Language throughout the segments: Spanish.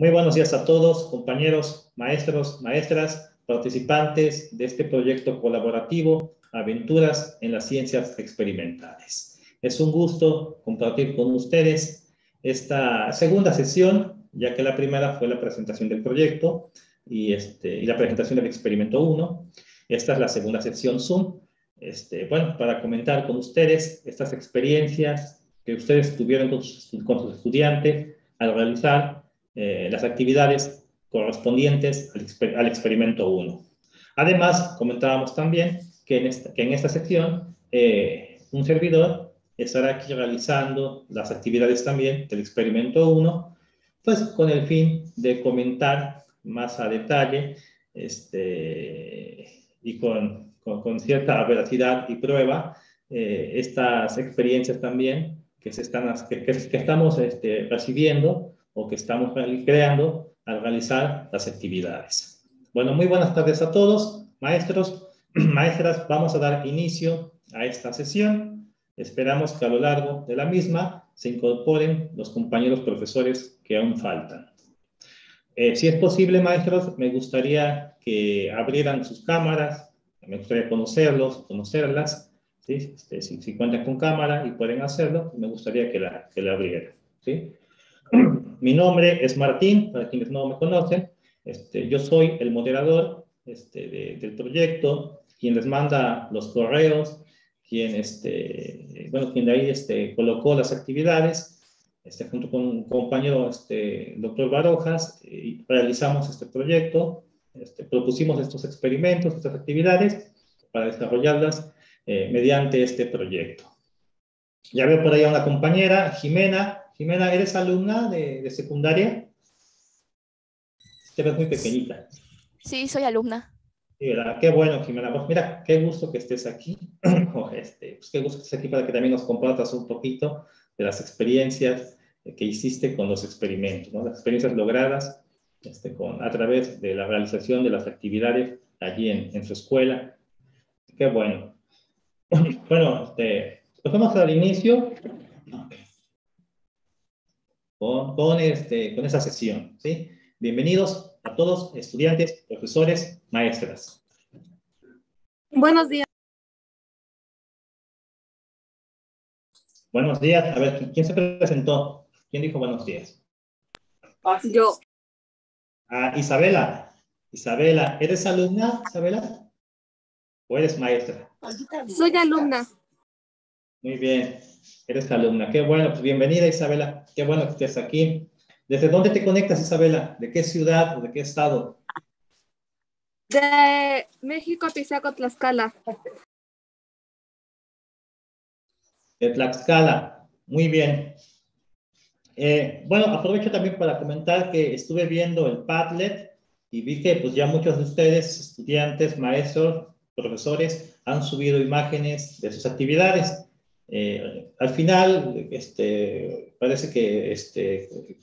Muy buenos días a todos, compañeros, maestros, maestras, participantes de este proyecto colaborativo Aventuras en las Ciencias Experimentales. Es un gusto compartir con ustedes esta segunda sesión, ya que la primera fue la presentación del proyecto y la presentación del experimento 1. Esta es la segunda sesión Zoom. Bueno, para comentar con ustedes estas experiencias que ustedes tuvieron con sus estudiantes al realizar las actividades correspondientes al experimento 1. Además, comentábamos también que en esta sección un servidor estará aquí realizando las actividades también del experimento 1, pues con el fin de comentar más a detalle y con cierta veracidad y prueba estas experiencias también que estamos recibiendo o que estamos creando al realizar las actividades. Bueno, muy buenas tardes a todos, maestros, maestras. Vamos a dar inicio a esta sesión. Esperamos que a lo largo de la misma se incorporen los compañeros profesores que aún faltan. Si es posible, maestros, me gustaría que abrieran sus cámaras, me gustaría conocerlos, conocerlas, ¿sí? Si cuentan con cámara y pueden hacerlo, me gustaría que la abrieran, ¿sí? Mi nombre es Martín, para quienes no me conocen. Yo soy el moderador del proyecto, quien les manda los correos, quien de ahí colocó las actividades, junto con un compañero, doctor Barojas, y realizamos este proyecto, propusimos estos experimentos, estas actividades, para desarrollarlas mediante este proyecto. Ya veo por ahí a una compañera, Jimena. Jimena, ¿eres alumna de secundaria? Te ves muy pequeñita. Sí, soy alumna. Sí, ¿verdad? Qué bueno, Jimena. Pues mira, qué gusto que estés aquí. Pues qué gusto que estés aquí para que también nos compartas un poquito de las experiencias que hiciste con los experimentos, ¿no? Las experiencias logradas a través de la realización de las actividades allí en su escuela. Qué bueno. Bueno, pues vamos a dar inicio con esa sesión, ¿sí? Bienvenidos a todos, estudiantes, profesores, maestras. Buenos días. Buenos días. A ver, ¿quién se presentó? ¿Quién dijo buenos días? Yo. Ah, Isabela. Isabela, ¿eres alumna, Isabela? ¿O eres maestra? Soy alumna. Muy bien, eres alumna. Qué bueno, pues bienvenida, Isabela. Qué bueno que estés aquí. ¿Desde dónde te conectas, Isabela? ¿De qué ciudad o de qué estado? De México, Pisaco, Tlaxcala. De Tlaxcala. Muy bien. Bueno, aprovecho también para comentar que estuve viendo el Padlet y vi que pues ya muchos de ustedes, estudiantes, maestros, profesores, han subido imágenes de sus actividades. Al final, parece que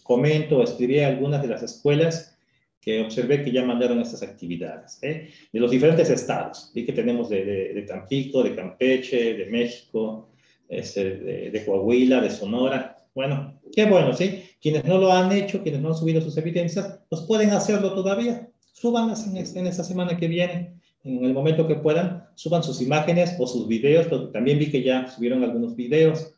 comento o escribí algunas de las escuelas que observé que ya mandaron estas actividades, de los diferentes estados. Vi que tenemos de Tampico, de Campeche, de México, de Coahuila, de Sonora. Bueno, qué bueno, ¿sí? Quienes no lo han hecho, quienes no han subido sus evidencias, pues pueden hacerlo todavía. Súbanlas en esta semana que viene, en el momento que puedan, suban sus imágenes o sus videos, porque también vi que ya subieron algunos videos,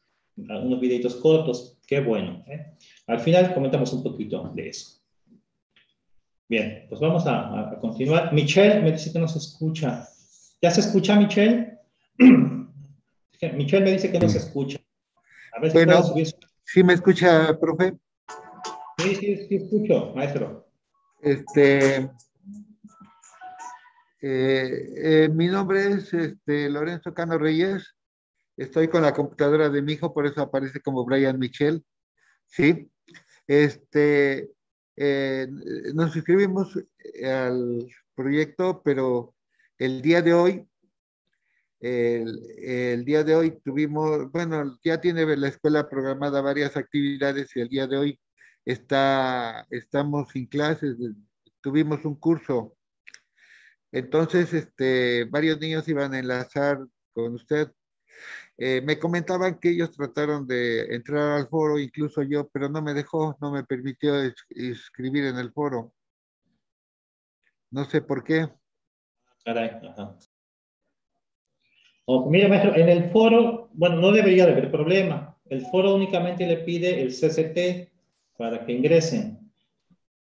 algunos videitos cortos. Qué bueno, ¿eh? Al final comentamos un poquito de eso. Bien, pues vamos a continuar. Michelle me dice que no se escucha. ¿Ya se escucha, Michelle? Michelle me dice que no se escucha. A ver si puede subir su... ¿Sí me escucha, profe? Sí, escucho, maestro. Mi nombre es Lorenzo Cano Reyes. Estoy con la computadora de mi hijo, por eso aparece como Brian Michel. Sí. Nos inscribimos al proyecto, pero el día de hoy tuvimos, bueno, ya tiene la escuela programada varias actividades y el día de hoy estamos sin clases, tuvimos un curso. Entonces, varios niños iban a enlazar con usted. Me comentaban que ellos trataron de entrar al foro, incluso yo, pero no me dejó, no me permitió escribir en el foro. No sé por qué. Caray, ajá. Mire, maestro, en el foro, bueno, no debería de haber problema. El foro únicamente le pide el CCT para que ingresen.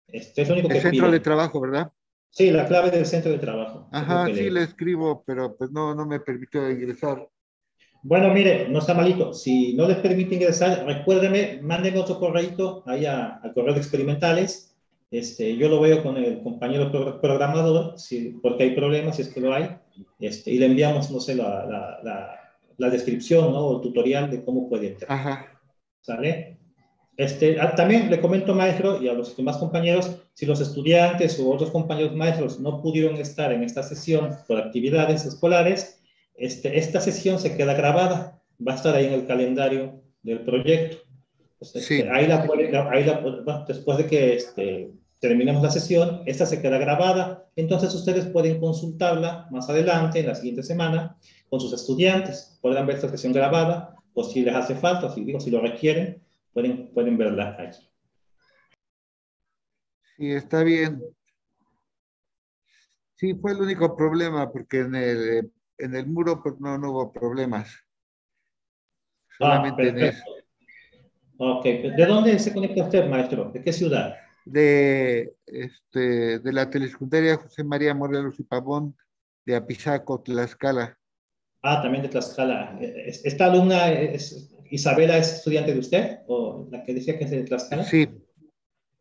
Este es lo único El que centro de pide. trabajo, ¿verdad? Sí, la clave del centro de trabajo. Es lo Ajá, que sí le... le escribo, pero pues no, no me permitió ingresar. Bueno, mire, no está malito. Si no les permite ingresar, recuérdeme, mándenme otro correito ahí al correo de experimentales. Yo lo veo con el compañero programador, porque hay problemas, si es que lo hay, y le enviamos, no sé, la descripción, ¿no? O el tutorial de cómo puede entrar. Ajá. ¿Sale? También le comento, maestro, y a los demás compañeros, si los estudiantes o otros compañeros maestros no pudieron estar en esta sesión por actividades escolares, esta sesión se queda grabada, va a estar ahí en el calendario del proyecto. Pues, Sí, después de que terminemos la sesión, esta se queda grabada, entonces ustedes pueden consultarla más adelante, en la siguiente semana, con sus estudiantes, podrán ver esta sesión grabada, o si les hace falta, si lo requieren, pueden verla allí. sí, está bien. Sí, fue el único problema, porque en el muro pues no, no hubo problemas. Ah, Solamente en eso. perfecto. Ok, ¿de dónde se conecta usted, maestro? ¿De qué ciudad? De la telesecundaria José María Morelos y Pavón, de Apizaco, Tlaxcala. Ah, también de Tlaxcala. ¿Esta alumna, Isabela, es estudiante de usted? ¿O la que decía que es de Tlaxcala? Sí,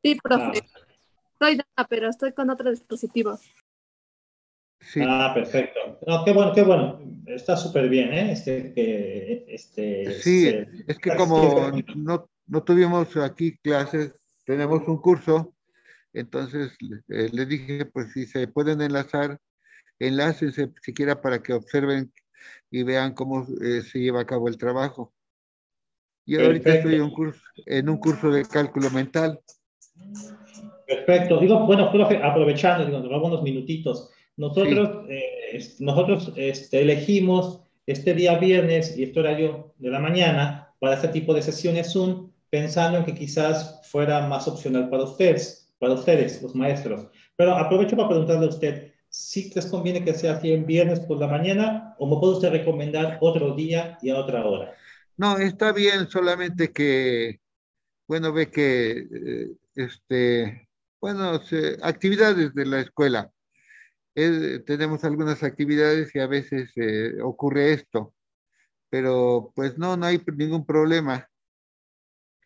Sí, Ah, profe. Soy Dana, pero estoy con otro dispositivo. sí, perfecto. No, qué bueno, qué bueno. Está súper bien, ¿eh? sí. Es que como no, no tuvimos aquí clases, tenemos un curso, entonces le dije, pues si se pueden enlazar, enlácense siquiera para que observen y vean cómo se lleva a cabo el trabajo. Y ahorita estoy Perfecto, en un curso de cálculo mental. perfecto. Digo, bueno, profe, aprovechando, digo, nos robo unos minutitos. Sí, Nosotros elegimos este día viernes y este horario de la mañana para este tipo de sesiones Zoom, pensando en que quizás fuera más opcional para ustedes, los maestros. Pero aprovecho para preguntarle a usted, ¿si les conviene que sea aquí en viernes por la mañana o me puede usted recomendar otro día y a otra hora? no, está bien, solamente que, bueno, ve que, bueno, actividades de la escuela. Tenemos algunas actividades y a veces ocurre esto, pero pues no, no hay ningún problema.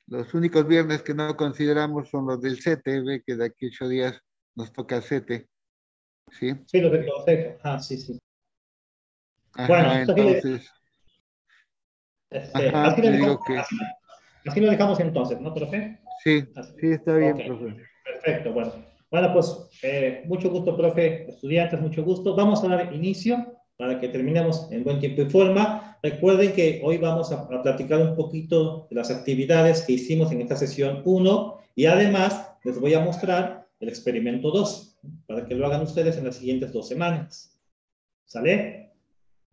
Los únicos viernes que no consideramos son los del CETE, ve que de aquí 8 días nos toca CETE, ¿sí? Sí, lo reconoce. Ah, sí, sí. Bueno, Ajá, entonces, ajá, así lo le dejamos, digo que así lo dejamos entonces, ¿no, profe? sí, Así. sí está Ok, bien, profe. perfecto. Bueno, bueno pues mucho gusto, profe, estudiantes, mucho gusto. Vamos a dar inicio para que terminemos en buen tiempo y forma. Recuerden que hoy vamos a platicar un poquito de las actividades que hicimos en esta sesión 1 y además les voy a mostrar el experimento 2 para que lo hagan ustedes en las siguientes 2 semanas. ¿Sale?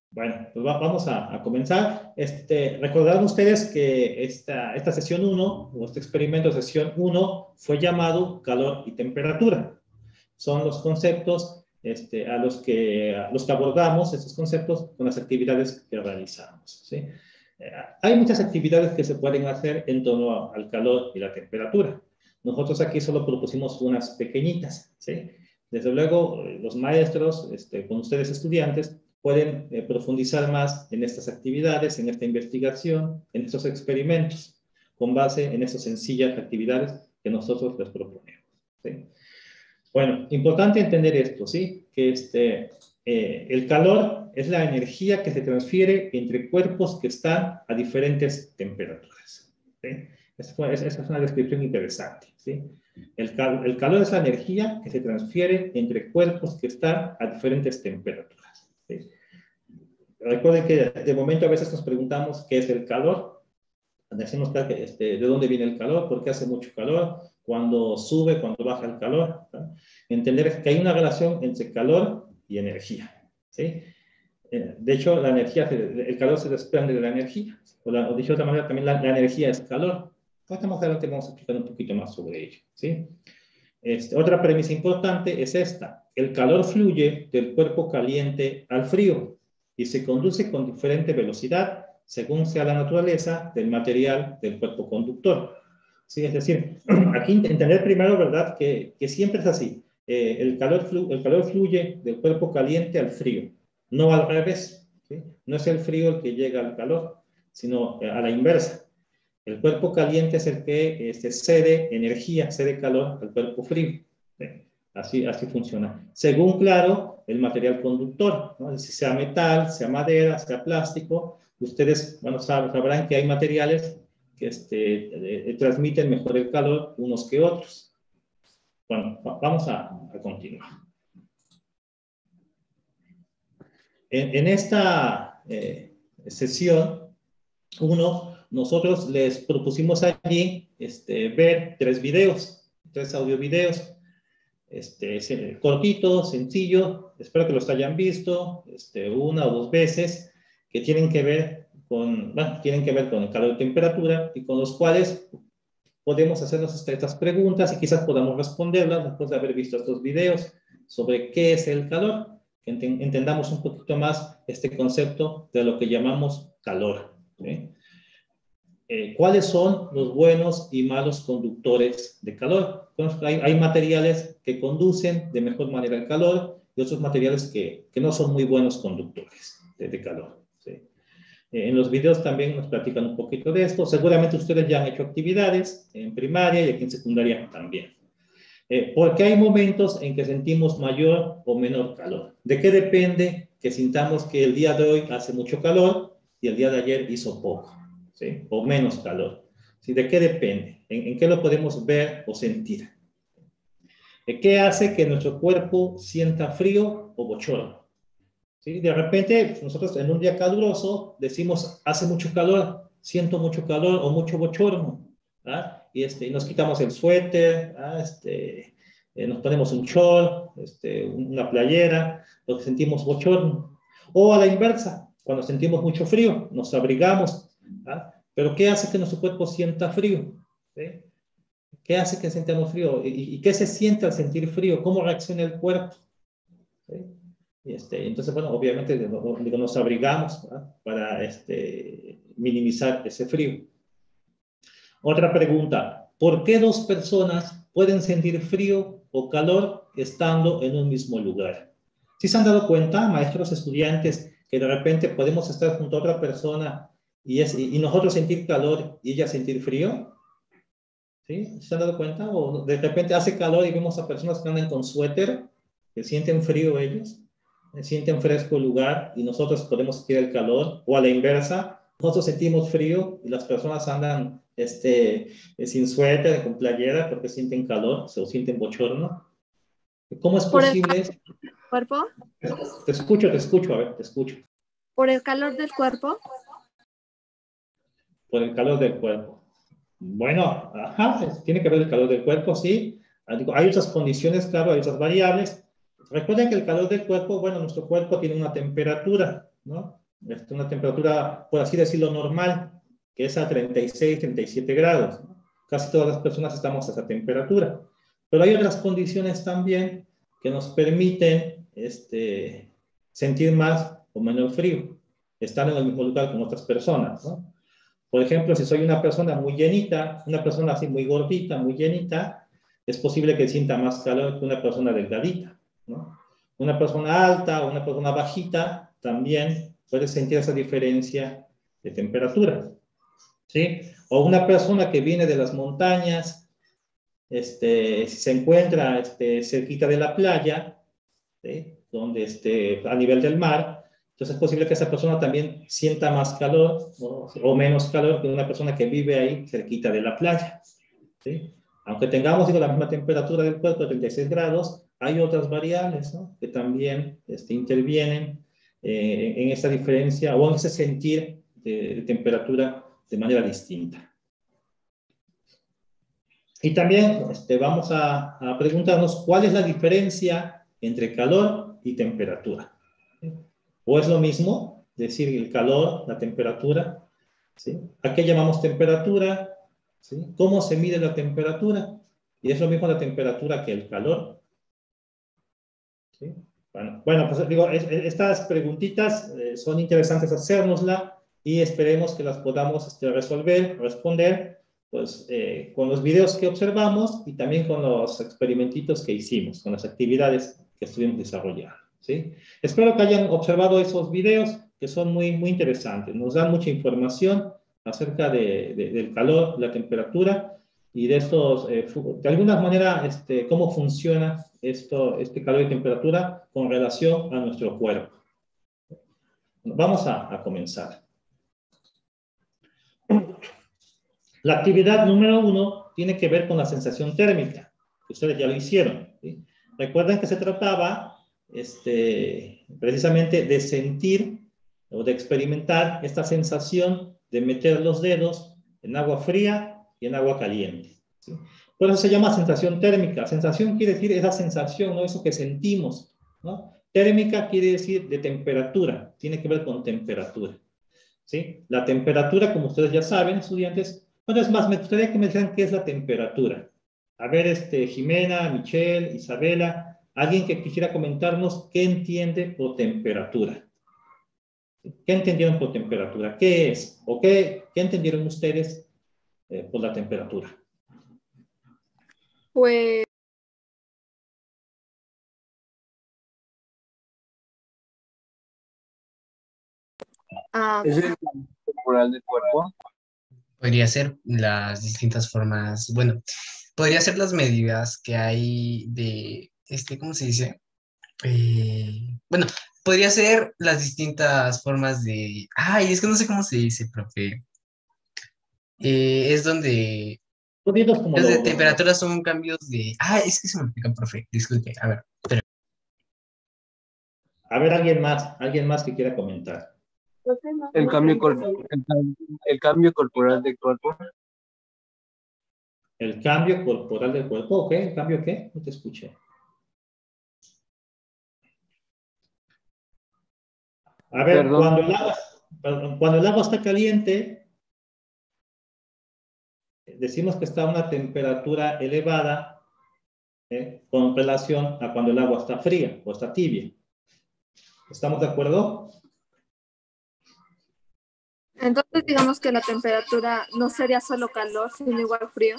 Bueno, pues vamos a comenzar. Recordarán ustedes que esta sesión 1, o este experimento de sesión 1, fue llamado calor y temperatura. Son los conceptos a los que abordamos, estos conceptos, con las actividades que realizamos. ¿Sí? Hay muchas actividades que se pueden hacer en torno al calor y la temperatura. Nosotros aquí solo propusimos unas pequeñitas. ¿Sí? Desde luego, los maestros, con ustedes estudiantes, pueden profundizar más en estas actividades, en esta investigación, en estos experimentos, con base en esas sencillas actividades que nosotros les proponemos. ¿Sí? Bueno, importante entender esto, ¿sí? Que el calor es la energía que se transfiere entre cuerpos que están a diferentes temperaturas. ¿Sí? Esa es una descripción interesante, ¿sí? El calor es la energía que se transfiere entre cuerpos que están a diferentes temperaturas. ¿Sí? Recuerden que de momento a veces nos preguntamos qué es el calor. Decimos que, de dónde viene el calor, por qué hace mucho calor, cuando sube, cuando baja el calor. ¿No? Entender que hay una relación entre calor y energía. ¿Sí? De hecho, la energía, el calor se desprende de la energía. O dicho de otra manera, también la energía es calor. Más adelante vamos a explicar un poquito más sobre ello, ¿sí? Otra premisa importante es esta. El calor fluye del cuerpo caliente al frío y se conduce con diferente velocidad según sea la naturaleza del material del cuerpo conductor. ¿Sí? Es decir, aquí entender primero, ¿verdad?, que siempre es así. El calor fluye del cuerpo caliente al frío, no al revés, ¿sí? No es el frío el que llega al calor, sino a la inversa. El cuerpo caliente es el que cede energía, cede calor al cuerpo frío. ¿Sí? Así funciona. Según, claro, el material conductor, ¿no? Si sea metal, sea madera, sea plástico, ustedes, bueno, sabrán que hay materiales que transmiten mejor el calor unos que otros. Bueno, vamos a continuar. En esta sesión, nosotros les propusimos allí ver 3 videos, 3 audiovideos, cortito, sencillo, espero que los hayan visto 1 o 2 veces, que tienen que ver con el calor y temperatura, y con los cuales podemos hacernos estas preguntas y quizás podamos responderlas después de haber visto estos videos sobre qué es el calor, que entendamos un poquito más este concepto de lo que llamamos calor, ¿sí? ¿Cuáles son los buenos y malos conductores de calor? Bueno, hay materiales que conducen de mejor manera el calor y otros materiales que no son muy buenos conductores de calor, ¿sí? En los videos también nos platican un poquito de esto. Seguramente ustedes ya han hecho actividades en primaria y aquí en secundaria también. Porque hay momentos en que sentimos mayor o menor calor. ¿De qué depende que sintamos que el día de hoy hace mucho calor y el día de ayer hizo poco? ¿Sí? O menos calor. ¿Sí? ¿De qué depende? ¿En qué lo podemos ver o sentir? ¿Qué hace que nuestro cuerpo sienta frío o bochorno? ¿Sí? De repente, nosotros en un día caluroso decimos, hace mucho calor, siento mucho calor o mucho bochorno, ¿verdad? Y nos quitamos el suéter, nos ponemos un short, una playera, lo que sentimos bochorno. O a la inversa, cuando sentimos mucho frío, nos abrigamos, ¿verdad? Pero ¿qué hace que nuestro cuerpo sienta frío? ¿Sí? ¿Qué hace que sintamos frío? ¿Y qué se siente al sentir frío? ¿Cómo reacciona el cuerpo? ¿Sí? Entonces, bueno, obviamente nos abrigamos, ¿verdad?, para minimizar ese frío. Otra pregunta, ¿por qué 2 personas pueden sentir frío o calor estando en un mismo lugar? ¿Sí se han dado cuenta, maestros, estudiantes, que de repente podemos estar junto a otra persona y nosotros sentir calor y ella sentir frío? ¿Sí? ¿Se han dado cuenta? O de repente hace calor y vemos a personas que andan con suéter, que sienten frío ellos, sienten fresco el lugar y nosotros podemos sentir el calor, o a la inversa, nosotros sentimos frío y las personas andan sin suéter, con playera, porque sienten calor, o sienten bochorno. ¿Cómo es posible? ¿Cuerpo? Te escucho, a ver, te escucho. ¿Por el calor del cuerpo? Por el calor del cuerpo. Bueno, ajá, tiene que ver el calor del cuerpo, sí. Hay otras condiciones, claro, hay otras variables. Recuerden que el calor del cuerpo, bueno, nuestro cuerpo tiene una temperatura, ¿no? Una temperatura, por así decirlo, normal, que es a 36, 37 grados, ¿no? Casi todas las personas estamos a esa temperatura. Pero hay otras condiciones también que nos permiten sentir más o menos frío, estar en el mismo lugar con otras personas, ¿no? Por ejemplo, si soy una persona muy llenita, una persona así muy gordita, muy llenita, es posible que sienta más calor que una persona delgadita, ¿no? Una persona alta o una persona bajita también puede sentir esa diferencia de temperatura, ¿sí? O una persona que viene de las montañas, si se encuentra cerquita de la playa, ¿sí?, donde a nivel del mar, entonces es posible que esa persona también sienta más calor, ¿no?, o menos calor que una persona que vive ahí cerquita de la playa, ¿sí? Aunque tengamos, digo, la misma temperatura del cuerpo de 36 grados, hay otras variables, ¿no?, que también intervienen en esa diferencia o en ese sentir de temperatura de manera distinta. Y también vamos a preguntarnos cuál es la diferencia entre calor y temperatura. ¿O es lo mismo decir el calor, la temperatura? ¿Sí? ¿A qué llamamos temperatura? ¿Sí? ¿Cómo se mide la temperatura? Y es lo mismo la temperatura que el calor. ¿Sí? Bueno, pues digo, estas preguntitas son interesantes hacérnosla y esperemos que las podamos resolver, responder, pues con los videos que observamos y también con los experimentitos que hicimos, con las actividades que estuvimos desarrollando. ¿Sí? Espero que hayan observado esos videos que son muy, muy interesantes. Nos dan mucha información acerca del calor, la temperatura y de estos, de alguna manera, cómo funciona este calor y temperatura con relación a nuestro cuerpo. Vamos a comenzar. La actividad número 1 tiene que ver con la sensación térmica, que ustedes ya lo hicieron. ¿Sí? Recuerden que se trataba precisamente de sentir o de experimentar esta sensación de meter los dedos en agua fría y en agua caliente. ¿Sí? Por eso se llama sensación térmica. Sensación quiere decir esa sensación, ¿no? Eso que sentimos, ¿no? Térmica quiere decir de temperatura, tiene que ver con temperatura. ¿Sí? La temperatura, como ustedes ya saben, estudiantes, bueno, es más, me gustaría que me dijeran qué es la temperatura. A ver, Jimena, Michelle, Isabela, alguien que quisiera comentarnos qué entiende por temperatura. ¿Qué entendieron por temperatura? ¿Qué es? ¿O qué entendieron ustedes por la temperatura? Pues ¿Es el cambio corporal del cuerpo? Podría ser las distintas formas, bueno, podría ser las medidas que hay de, ¿cómo se dice? Bueno, podría ser las distintas formas de, ay, es que no sé cómo se dice, profe. Es donde Como los de temperatura son cambios de, es que se me explica, profe, disculpe, a ver, pero... A ver, alguien más que quiera comentar. El cambio corporal del cuerpo. El cambio corporal del cuerpo, ¿ok? ¿El cambio qué? No te escuché. A ver, cuando el agua está caliente, decimos que está a una temperatura elevada con relación a cuando el agua está fría o está tibia. ¿Estamos de acuerdo? entonces digamos que la temperatura no sería solo calor, sino igual frío.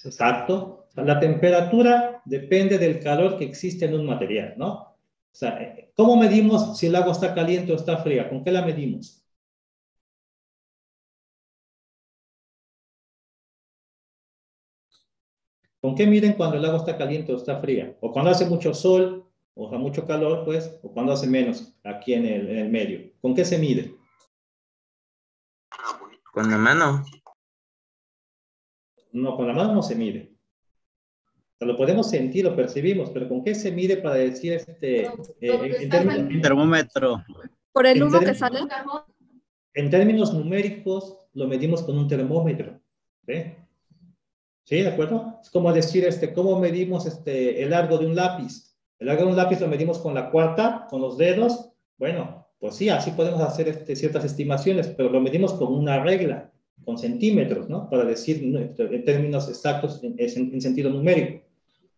Exacto. La temperatura depende del calor que existe en un material, ¿no? O sea, ¿cómo medimos si el agua está caliente o está fría? ¿Con qué la medimos? ¿Con qué miden cuando el agua está caliente o está fría? O cuando hace mucho sol, o sea, mucho calor, pues, o cuando hace menos, aquí en el medio. ¿Con qué se mide? Con la mano. No, con la mano no se mide. O sea, lo podemos sentir, lo percibimos, pero ¿con qué se mide para decir Un termómetro. ¿Por el humo que sale? En términos numéricos, lo medimos con un termómetro. ¿Ve? ¿Sí? ¿De acuerdo? Es como decir, ¿cómo medimos el largo de un lápiz? El largo de un lápiz lo medimos con la cuarta, con los dedos. Bueno, pues sí, así podemos hacer ciertas estimaciones, pero lo medimos con una regla, con centímetros, ¿no? Para decir en términos exactos, en sentido numérico,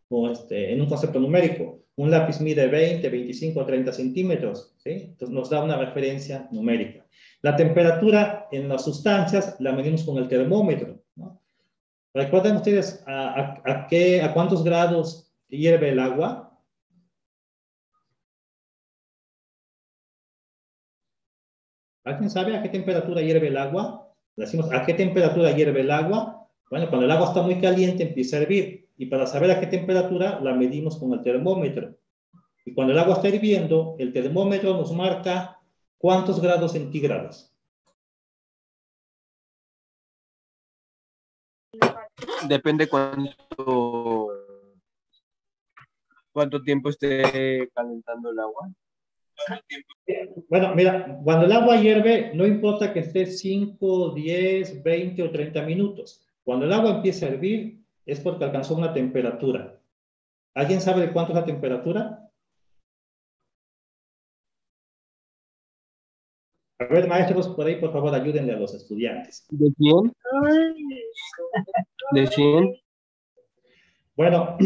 o en un concepto numérico. Un lápiz mide 20, 25 o 30 centímetros, ¿sí? Entonces nos da una referencia numérica. La temperatura en las sustancias la medimos con el termómetro, ¿no? ¿Recuerdan ustedes a cuántos grados hierve el agua? ¿Alguien sabe a qué temperatura hierve el agua? Decimos, ¿a qué temperatura hierve el agua? Bueno, cuando el agua está muy caliente empieza a hervir. Y para saber a qué temperatura la medimos con el termómetro. Y cuando el agua está hirviendo, el termómetro nos marca cuántos grados centígrados. Depende cuánto tiempo esté calentando el agua. Bueno, mira, cuando el agua hierve, no importa que esté 5, 10, 20 o 30 minutos. Cuando el agua empieza a hervir, es porque alcanzó una temperatura. ¿Alguien sabe de cuánto es la temperatura? A ver, maestros, por ahí, por favor, ayúdenle a los estudiantes. ¿De quién? ¿De 100? Bueno,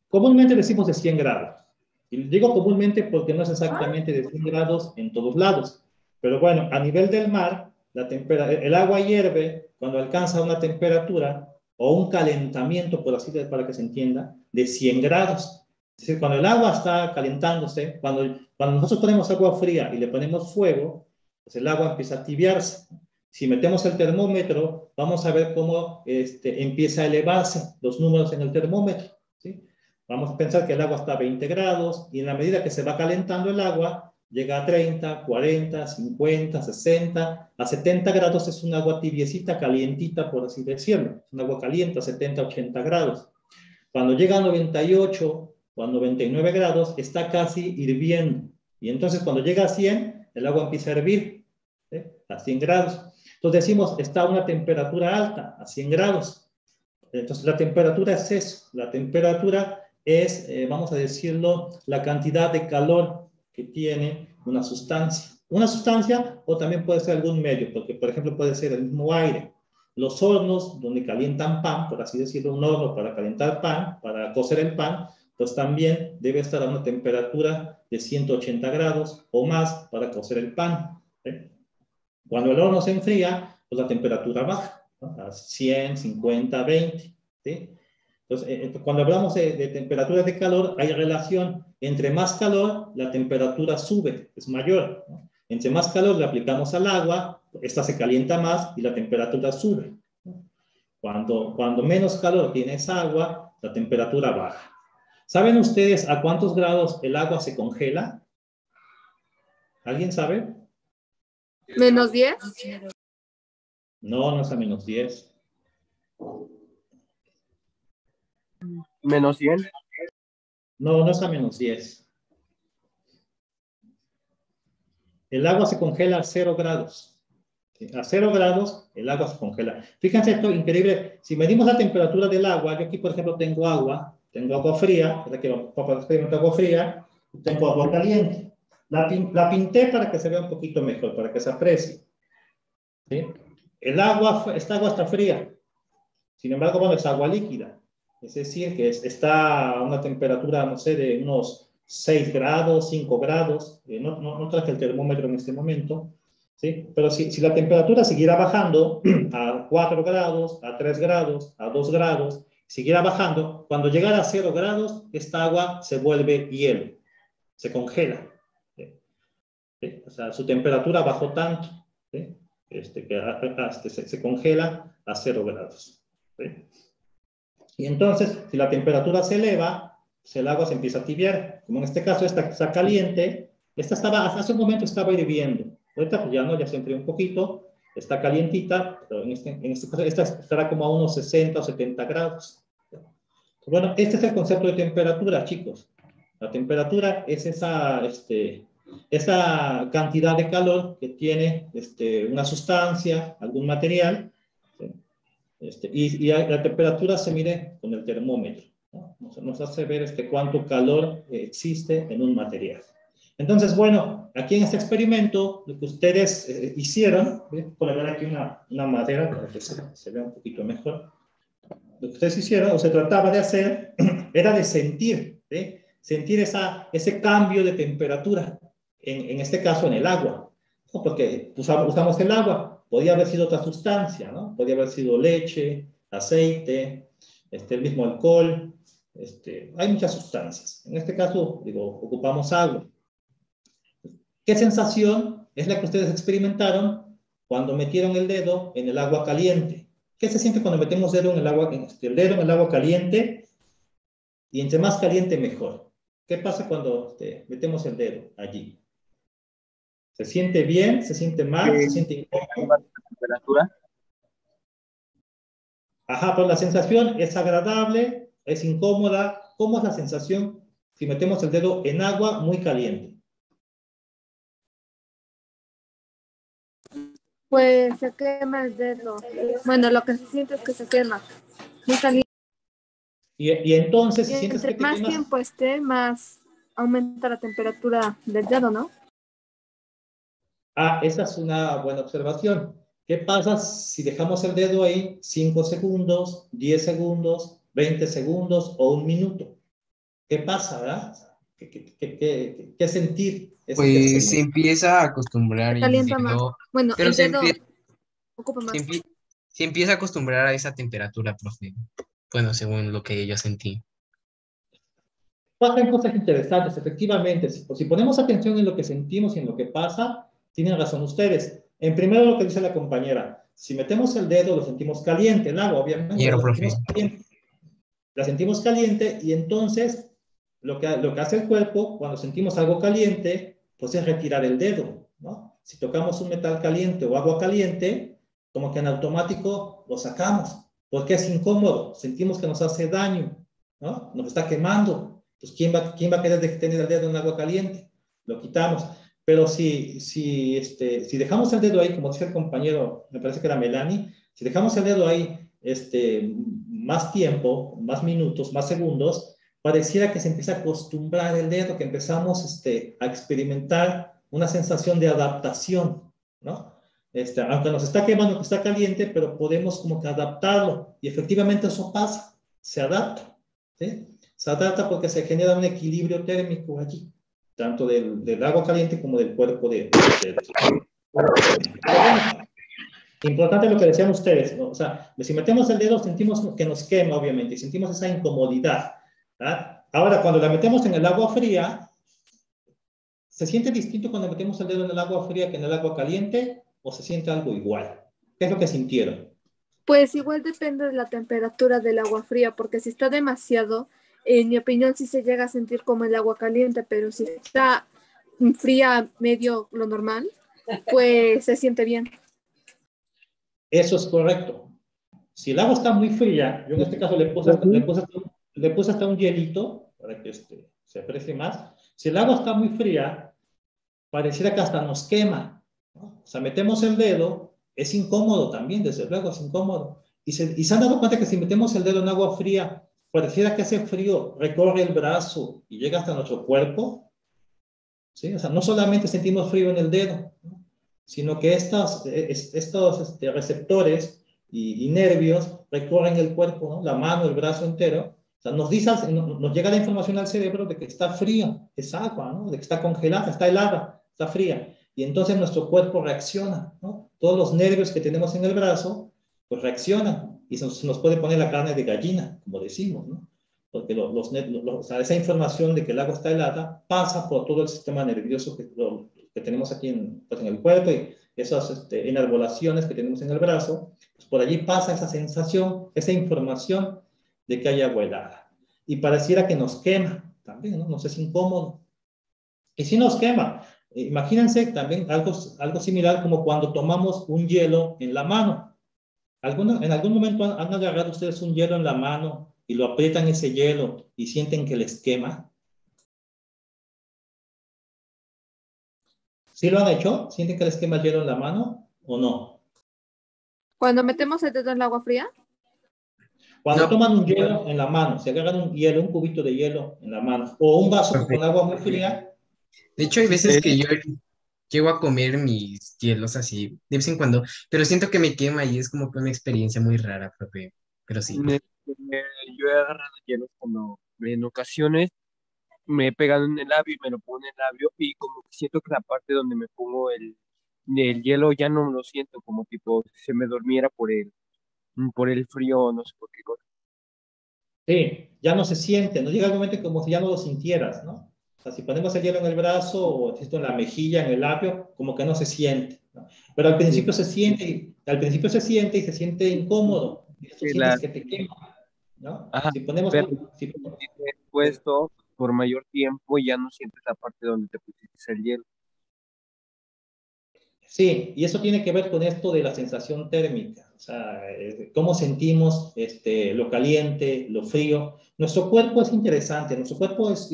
comúnmente decimos de 100 grados. Y digo comúnmente porque no es exactamente de 100 grados en todos lados. Pero bueno, a nivel del mar, el agua hierve cuando alcanza una temperatura o un calentamiento, por así decirlo, para que se entienda, de 100 grados. Es decir, cuando el agua está calentándose, cuando nosotros ponemos agua fría y le ponemos fuego, pues el agua empieza a tibiarse. Si metemos el termómetro, vamos a ver cómo empieza a elevarse los números en el termómetro, ¿sí? Vamos a pensar que el agua está a 20 grados y en la medida que se va calentando el agua, llega a 30, 40, 50, 60, a 70 grados es un agua tibiecita, calientita, por así decirlo. Es un agua caliente a 70, 80 grados. Cuando llega a 98 o a 99 grados, está casi hirviendo. Y entonces cuando llega a 100, el agua empieza a hervir, ¿sí? A 100 grados. Entonces decimos, está a una temperatura alta, a 100 grados. Entonces la temperatura es eso. La temperatura es, vamos a decirlo, la cantidad de calor que tiene una sustancia. Una sustancia o también puede ser algún medio, porque por ejemplo puede ser el mismo aire. Los hornos donde calientan pan, por así decirlo, un horno para calentar pan, para cocer el pan, pues también debe estar a una temperatura de 180 grados o más para cocer el pan, ¿sí? Cuando el horno se enfría, pues la temperatura baja, ¿no? A 100, 50, 20, ¿sí? Entonces, cuando hablamos de temperaturas de calor, hay relación. Entre más calor, la temperatura sube, es mayor, ¿no? Entre más calor le aplicamos al agua, esta se calienta más y la temperatura sube, ¿no? Cuando menos calor tiene esa agua, la temperatura baja. ¿Saben ustedes a cuántos grados el agua se congela? ¿Alguien sabe? ¿-10? No, no es a -10. ¿-100? No, no es a -10. El agua se congela a 0 grados. A 0 grados, el agua se congela. Fíjense esto increíble. Si medimos la temperatura del agua, yo aquí, por ejemplo, tengo agua fría, agua fría, tengo agua caliente. La pinté para que se vea un poquito mejor, para que se aprecie, ¿sí? Esta agua está fría. Sin embargo, bueno, es agua líquida. Es decir, que está a una temperatura, no sé, de unos 6 grados, 5 grados. No traje el termómetro en este momento, ¿sí? Pero si la temperatura siguiera bajando a 4 grados, a 3 grados, a 2 grados, siguiera bajando, cuando llegara a 0 grados, esta agua se vuelve hielo, se congela, ¿sí? O sea, su temperatura bajó tanto, ¿sí? Que se congela a 0 grados, ¿sí? Y entonces, si la temperatura se eleva, pues el agua se empieza a tibiar. Como en este caso, esta está caliente. Hace un momento estaba hirviendo. Ahorita pues ya no, ya se enfrió un poquito. Está calientita, pero en este caso, esta estará como a unos 60 o 70 grados. Bueno, este es el concepto de temperatura, chicos. La temperatura es esa cantidad de calor que tiene una sustancia, algún material, ¿sí? Y la temperatura se mide con el termómetro, ¿no? Nos hace ver cuánto calor existe en un material. Entonces, bueno, aquí en este experimento, lo que ustedes hicieron, voy a poner aquí una madera para que se vea un poquito mejor. Lo que ustedes hicieron, o se trataba de hacer, era de sentir, ¿sí? Sentir ese cambio de temperatura, en este caso en el agua, ¿no? Porque usamos el agua. Podía haber sido otra sustancia, ¿no? Podía haber sido leche, aceite, el mismo alcohol. Hay muchas sustancias. En este caso, ocupamos agua. ¿Qué sensación es la que ustedes experimentaron cuando metieron el dedo en el agua caliente? ¿Qué se siente cuando metemos el dedo en el agua caliente? Y entre más caliente, mejor. ¿Qué pasa cuando metemos el dedo allí? ¿Se siente bien? ¿Se siente mal? ¿Se siente incómodo? ¿Temperatura? Ajá, pues la sensación es agradable, es incómoda. ¿Cómo es la sensación si metemos el dedo en agua muy caliente? Pues se quema el dedo. Bueno, lo que se siente es que se quema. Muy caliente. Y entonces, si Y sientes entre que te más quemas, tiempo esté, más aumenta la temperatura del dedo, ¿no? Ah, esa es una buena observación. ¿Qué pasa si dejamos el dedo ahí 5 segundos, 10 segundos, 20 segundos o un minuto? ¿Qué pasa, verdad? ¿Qué sentir ese que Pues se experimenta? empieza a acostumbrar Se el calienta más. dedo, Bueno, pero el dedo ocupa se más. se empieza a acostumbrar a esa temperatura, profe. Bueno, según lo que yo sentí. Pasan cosas interesantes, efectivamente. Si ponemos atención en lo que sentimos y en lo que pasa, tienen razón ustedes. En primero lo que dice la compañera, si metemos el dedo lo sentimos caliente, el agua obviamente, Quiero, lo profe. sentimos caliente. La sentimos caliente y entonces lo que hace el cuerpo cuando sentimos algo caliente, pues es retirar el dedo, ¿no? Si tocamos un metal caliente o agua caliente, como que en automático lo sacamos, porque es incómodo, sentimos que nos hace daño, ¿no? Nos está quemando. Pues ¿quién va a querer tener el dedo en agua caliente? Lo quitamos. Pero si dejamos el dedo ahí, como decía el compañero, me parece que era Melanie, si dejamos el dedo ahí más tiempo, más minutos, más segundos, pareciera que se empieza a acostumbrar el dedo, que empezamos a experimentar una sensación de adaptación, ¿no? Aunque nos está quemando, que está caliente, pero podemos como que adaptarlo, y efectivamente eso pasa, se adapta, ¿sí? Se adapta porque se genera un equilibrio térmico allí, tanto del agua caliente como del cuerpo de importante lo que decían ustedes, ¿no? O sea, si metemos el dedo sentimos que nos quema, obviamente, y sentimos esa incomodidad, ¿verdad? Ahora, cuando la metemos en el agua fría, ¿se siente distinto cuando metemos el dedo en el agua fría que en el agua caliente? ¿O se siente algo igual? ¿Qué es lo que sintieron? Pues igual depende de la temperatura del agua fría, porque si está demasiado, en mi opinión sí se llega a sentir como el agua caliente, pero si está fría medio lo normal, pues se siente bien. Eso es correcto. Si el agua está muy fría, yo en este caso le puse hasta un hielito para que se aprecie más. Si el agua está muy fría, pareciera que hasta nos quema, ¿no? O sea, metemos el dedo, es incómodo también, desde luego es incómodo. Y se han dado cuenta que si metemos el dedo en agua fría, pareciera que ese frío recorre el brazo y llega hasta nuestro cuerpo, ¿sí? O sea, no solamente sentimos frío en el dedo, ¿no? Sino que estos receptores y nervios recorren el cuerpo, ¿no? La mano, el brazo entero. O sea, nos llega la información al cerebro de que está frío, es agua, ¿no? De que está congelada, está helada, está fría. Y entonces nuestro cuerpo reacciona, ¿no? Todos los nervios que tenemos en el brazo, pues reaccionan y se nos puede poner la carne de gallina, como decimos, ¿no? Porque o sea, esa información de que el agua está helada pasa por todo el sistema nervioso que tenemos aquí pues en el cuerpo y esas enarbolaciones que tenemos en el brazo, pues por allí pasa esa sensación, esa información de que hay agua helada. Y pareciera que nos quema también, ¿no? Nos es incómodo. Y si nos quema, imagínense también algo similar como cuando tomamos un hielo en la mano. ¿En algún momento han agarrado ustedes un hielo en la mano y lo aprietan ese hielo y sienten que les quema? ¿Sí lo han hecho? ¿Sienten que les quema el hielo en la mano o no? Cuando metemos el dedo en el agua fría, Cuando No, toman un hielo en la mano, se agarran un hielo, un cubito de hielo en la mano, o un vaso profe. con agua muy fría. De hecho, hay veces que yo llego a comer mis hielos así, de vez en cuando, pero siento que me quema y es como que una experiencia muy rara, profe. Pero sí. Yo he agarrado hielos cuando en ocasiones me he pegado en el labio y me lo pongo en el labio y como que siento que la parte donde me pongo el hielo ya no lo siento, como tipo si se me durmiera por el frío, no sé por qué cosa. Sí, ya no se siente, no llega el momento como si ya no lo sintieras, ¿no? O sea, si ponemos el hielo en el brazo o esto en la mejilla, en el labio, como que no se siente, ¿no? Pero al principio se siente, y se siente incómodo, y esto Sí, sientes que te quema, ¿no? ajá, Si ponemos, pero si- si te he puesto por mayor tiempo y ya no sientes la parte donde te pusiste el hielo. Sí, y eso tiene que ver con esto de la sensación térmica, o sea, cómo sentimos lo caliente, lo frío. Nuestro cuerpo es interesante, nuestro cuerpo es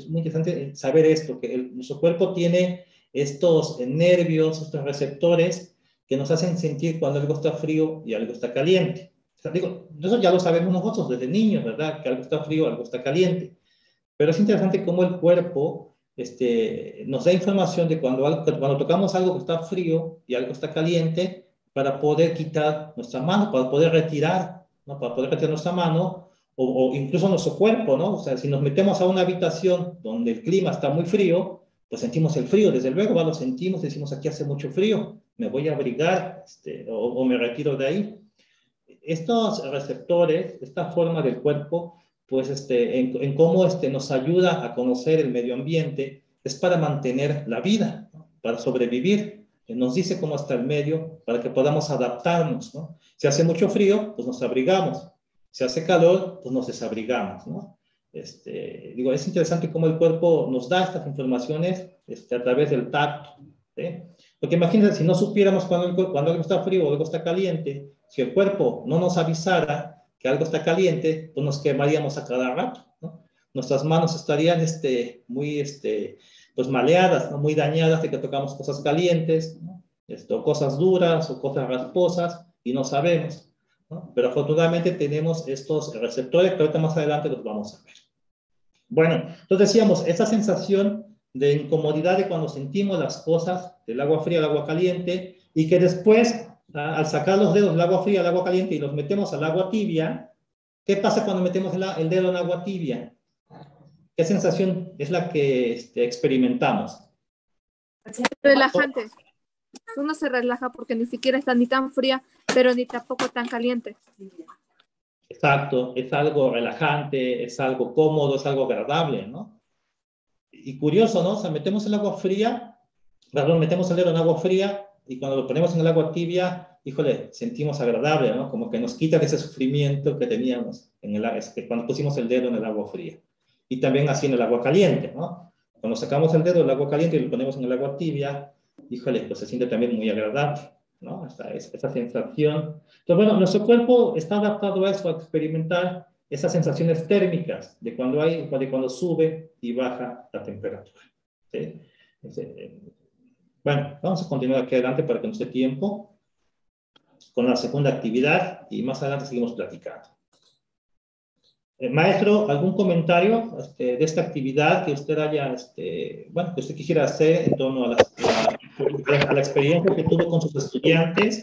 muy interesante saber esto, que nuestro cuerpo tiene estos nervios, estos receptores que nos hacen sentir cuando algo está frío y algo está caliente. O sea, digo, eso ya lo sabemos nosotros desde niños, ¿verdad? Que algo está frío, algo está caliente. Pero es interesante cómo el cuerpo nos da información de cuando tocamos algo que está frío y algo está caliente, para poder quitar nuestra mano, para poder retirar, ¿no? Para poder retirar nuestra mano, o incluso nuestro cuerpo, ¿no? O sea, si nos metemos a una habitación donde el clima está muy frío, pues sentimos el frío, desde luego, ¿va? Lo sentimos, decimos, aquí hace mucho frío, me voy a abrigar, o me retiro de ahí. Estos receptores, esta forma del cuerpo, pues en cómo nos ayuda a conocer el medio ambiente, es para mantener la vida, ¿no? Para sobrevivir. Nos dice cómo está el medio para que podamos adaptarnos, ¿no? Si hace mucho frío, pues nos abrigamos. Si hace calor, pues nos desabrigamos, ¿no? Digo, es interesante cómo el cuerpo nos da estas informaciones a través del tacto, ¿sí? Porque imagínense, si no supiéramos cuando algo está frío o algo está caliente, si el cuerpo no nos avisara que algo está caliente, pues nos quemaríamos a cada rato, ¿no? Nuestras manos estarían muy pues maleadas, ¿no? Muy dañadas de que tocamos cosas calientes, ¿no? Cosas duras o cosas rasposas y no sabemos, ¿no? Pero afortunadamente tenemos estos receptores que ahorita más adelante los vamos a ver. Bueno, entonces decíamos, esa sensación de incomodidad de cuando sentimos las cosas del agua fría al agua caliente y que después, al sacar los dedos del agua fría al agua caliente y los metemos al agua tibia, ¿qué pasa cuando metemos el dedo en agua tibia? ¿Qué sensación es la que experimentamos? Relajante. Uno se relaja porque ni siquiera está ni tan fría, pero ni tampoco tan caliente. Exacto, es algo relajante, es algo cómodo, es algo agradable, ¿no? Y curioso, ¿no? O sea, metemos el agua fría, perdón, metemos el dedo en agua fría y cuando lo ponemos en el agua tibia, híjole, sentimos agradable, ¿no? Como que nos quita ese sufrimiento que teníamos cuando pusimos el dedo en el agua fría. Y también así en el agua caliente, ¿no? Cuando sacamos el dedo del agua caliente y lo ponemos en el agua tibia, híjole, pues se siente también muy agradable, ¿no? Esa sensación. Entonces, bueno, nuestro cuerpo está adaptado a eso, a experimentar esas sensaciones térmicas de cuando sube y baja la temperatura, ¿sí? Bueno, vamos a continuar aquí adelante para que nos dé tiempo con la segunda actividad y más adelante seguimos platicando. Maestro, ¿algún comentario de esta actividad que usted haya, bueno, que usted quisiera hacer en torno a la experiencia que tuvo con sus estudiantes?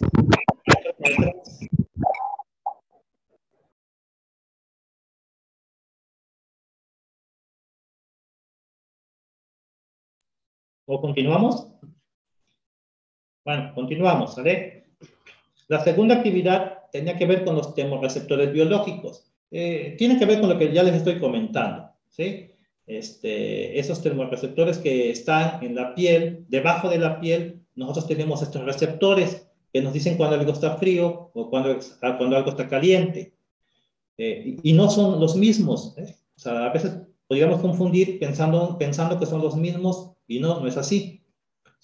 ¿O continuamos? Bueno, continuamos, ¿vale? La segunda actividad tenía que ver con los termorreceptores biológicos. Tiene que ver con lo que ya les estoy comentando, ¿sí? Esos termorreceptores que están en la piel, debajo de la piel, nosotros tenemos estos receptores que nos dicen cuando algo está frío o cuando algo está caliente. Y no son los mismos, ¿eh? O sea, a veces podríamos confundir pensando que son los mismos y no es así.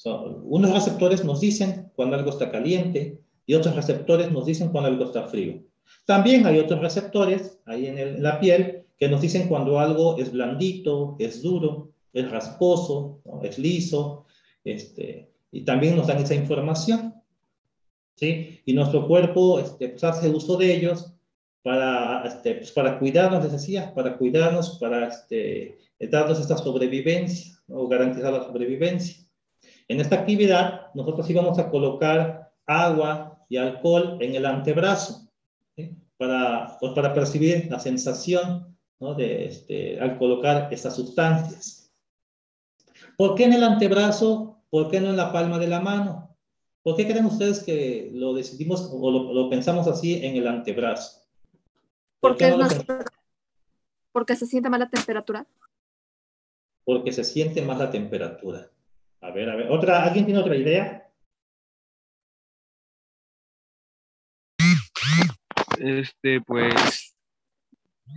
Unos receptores nos dicen cuando algo está caliente y otros receptores nos dicen cuando algo está frío. También hay otros receptores ahí en la piel que nos dicen cuando algo es blandito, es duro, es rasposo, ¿no? Es liso, y también nos dan esa información, ¿sí? Y nuestro cuerpo pues hace uso de ellos pues para cuidarnos, les decía, para cuidarnos, para darnos esta sobrevivencia, ¿no? O garantizar la sobrevivencia. En esta actividad, nosotros íbamos a colocar agua y alcohol en el antebrazo, ¿sí? Pues para percibir la sensación, ¿no? Al colocar estas sustancias. ¿Por qué en el antebrazo? ¿Por qué no en la palma de la mano? ¿Por qué creen ustedes que lo decidimos o lo pensamos así en el antebrazo? Porque porque se siente más la temperatura. Porque se siente más la temperatura. A ver. ¿Alguien tiene otra idea? Pues,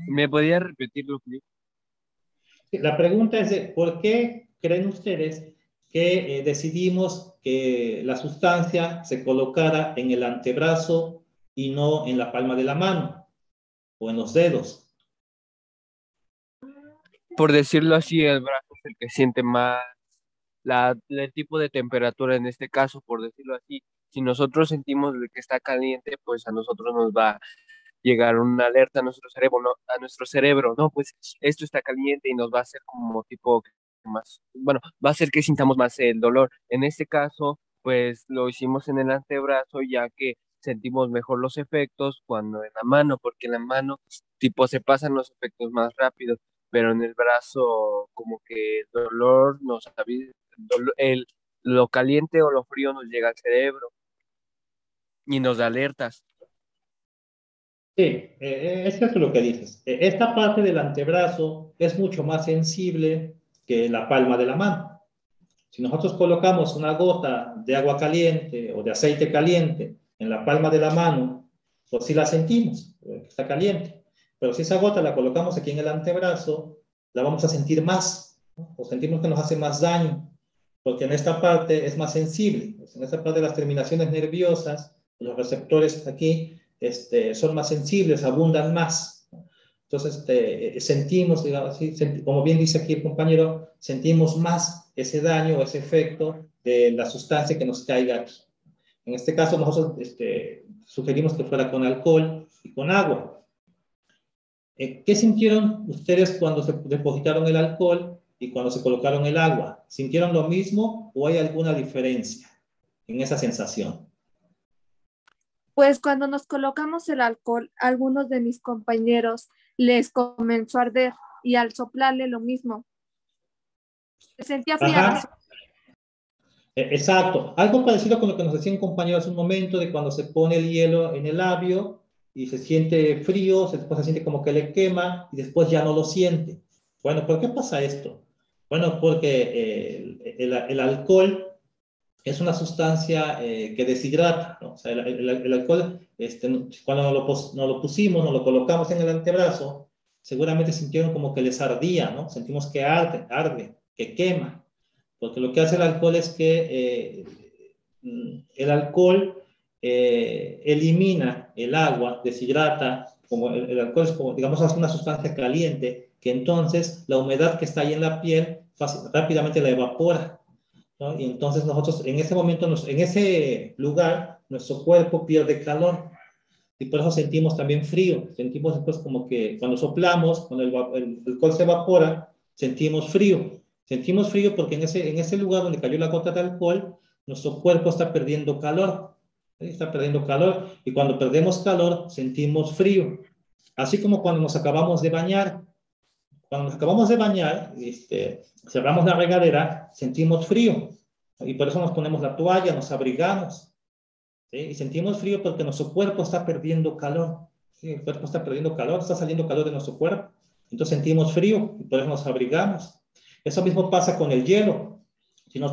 ¿me podía repetirlo, please? La pregunta es ¿por qué creen ustedes que decidimos que la sustancia se colocara en el antebrazo y no en la palma de la mano o en los dedos? Por decirlo así, el brazo es el que siente más el tipo de temperatura en este caso, por decirlo así. Si nosotros sentimos de que está caliente, pues a nosotros nos va a llegar una alerta a nuestro cerebro, ¿no? A nuestro cerebro, ¿no? Pues esto está caliente y nos va a hacer como tipo más, bueno, va a hacer que sintamos más el dolor. En este caso, pues lo hicimos en el antebrazo, ya que sentimos mejor los efectos cuando en la mano, porque en la mano, tipo, se pasan los efectos más rápido, pero en el brazo, como que el dolor nos avisa, lo caliente o lo frío nos llega al cerebro y nos da alertas. Sí, es cierto lo que dices. Esta parte del antebrazo es mucho más sensible que la palma de la mano. Si nosotros colocamos una gota de agua caliente o de aceite caliente en la palma de la mano, pues sí la sentimos, está caliente. Pero si esa gota la colocamos aquí en el antebrazo, la vamos a sentir más, ¿no? O sentimos que nos hace más daño, porque en esta parte es más sensible. En esta parte de las terminaciones nerviosas, los receptores aquí son más sensibles, abundan más. Entonces, sentimos, digamos, ¿sí? Como bien dice aquí el compañero, sentimos más ese daño o ese efecto de la sustancia que nos caiga aquí. En este caso, nosotros sugerimos que fuera con alcohol y con agua. ¿Qué sintieron ustedes cuando se depositaron el alcohol y cuando se colocaron el agua? ¿Sintieron lo mismo o hay alguna diferencia en esa sensación? Pues cuando nos colocamos el alcohol, a algunos de mis compañeros les comenzó a arder y al soplarle lo mismo. Se sentía fría. Exacto. Algo parecido con lo que nos decía un compañero hace un momento de cuando se pone el hielo en el labio y se siente frío, después se siente como que le quema y después ya no lo siente. Bueno, ¿por qué pasa esto? Bueno, porque el alcohol es una sustancia que deshidrata, ¿no? O sea, el alcohol, cuando nos lo pusimos, nos lo colocamos en el antebrazo, seguramente sintieron como que les ardía, ¿no? Sentimos que arde, que quema, porque lo que hace el alcohol es que el alcohol elimina el agua, deshidrata, como el alcohol es como, digamos, es una sustancia caliente, que entonces la humedad que está ahí en la piel rápidamente la evapora, ¿no? Y entonces nosotros en ese momento, en ese lugar, nuestro cuerpo pierde calor y por eso sentimos también frío. Sentimos después como que cuando soplamos, cuando el alcohol se evapora, sentimos frío. Sentimos frío porque en ese lugar donde cayó la gota de alcohol, nuestro cuerpo está perdiendo calor. ¿Sí? Está perdiendo calor y cuando perdemos calor, sentimos frío. Así como cuando nos acabamos de bañar. Cuando nos acabamos de bañar, cerramos la regadera, sentimos frío. Y por eso nos ponemos la toalla, nos abrigamos. ¿Sí? Y sentimos frío porque nuestro cuerpo está perdiendo calor. ¿Sí? El cuerpo está perdiendo calor, está saliendo calor de nuestro cuerpo. Entonces sentimos frío y por eso nos abrigamos. Eso mismo pasa con el hielo.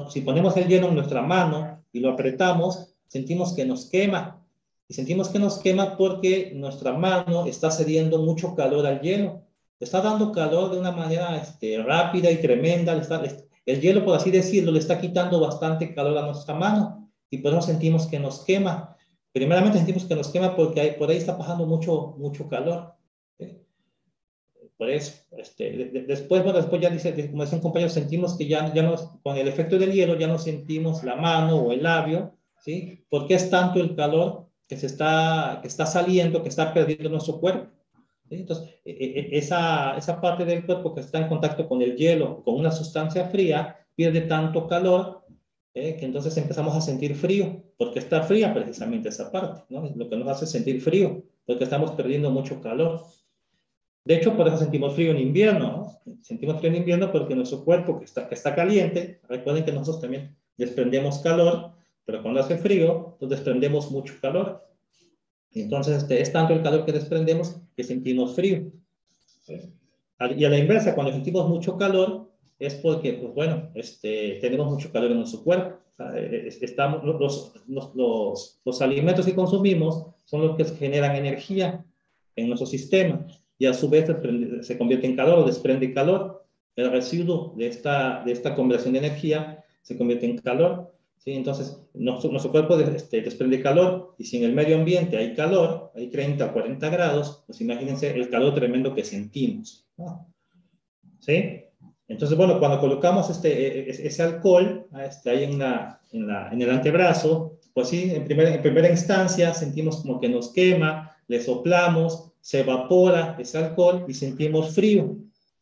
Si ponemos el hielo en nuestra mano y lo apretamos, sentimos que nos quema. Y sentimos que nos quema porque nuestra mano está cediendo mucho calor al hielo. Está dando calor de una manera rápida y tremenda. El hielo, por así decirlo, le está quitando bastante calor a nuestra mano y por eso sentimos que nos quema. Primeramente sentimos que nos quema porque por ahí está pasando mucho calor. ¿Sí? Por eso, después ya dice, como decía un compañero, sentimos que con el efecto del hielo ya no sentimos la mano o el labio, ¿sí? Porque es tanto el calor que está saliendo, que está perdiendo nuestro cuerpo. ¿Sí? Entonces, esa parte del cuerpo que está en contacto con el hielo, con una sustancia fría, pierde tanto calor que entonces empezamos a sentir frío, porque está fría precisamente esa parte, ¿no? Es lo que nos hace sentir frío, porque estamos perdiendo mucho calor. De hecho, por eso sentimos frío en invierno, ¿no? Sentimos frío en invierno porque nuestro cuerpo que está caliente, recuerden que nosotros también desprendemos calor, pero cuando hace frío, pues desprendemos mucho calor. Y entonces es tanto el calor que desprendemos que sentimos frío. Y a la inversa, cuando sentimos mucho calor, es porque, pues bueno, tenemos mucho calor en nuestro cuerpo. Los alimentos que consumimos son los que generan energía en nuestro sistema y a su vez se convierte en calor o desprende calor. El residuo de esta conversión de energía se convierte en calor. ¿Sí? Entonces, nuestro cuerpo desprende calor y si en el medio ambiente hay calor, hay 30 o 40 grados, pues imagínense el calor tremendo que sentimos, ¿no? ¿Sí? Entonces, bueno, cuando colocamos ese alcohol ahí en el antebrazo, pues sí, en primera instancia sentimos como que nos quema, le soplamos, se evapora ese alcohol y sentimos frío,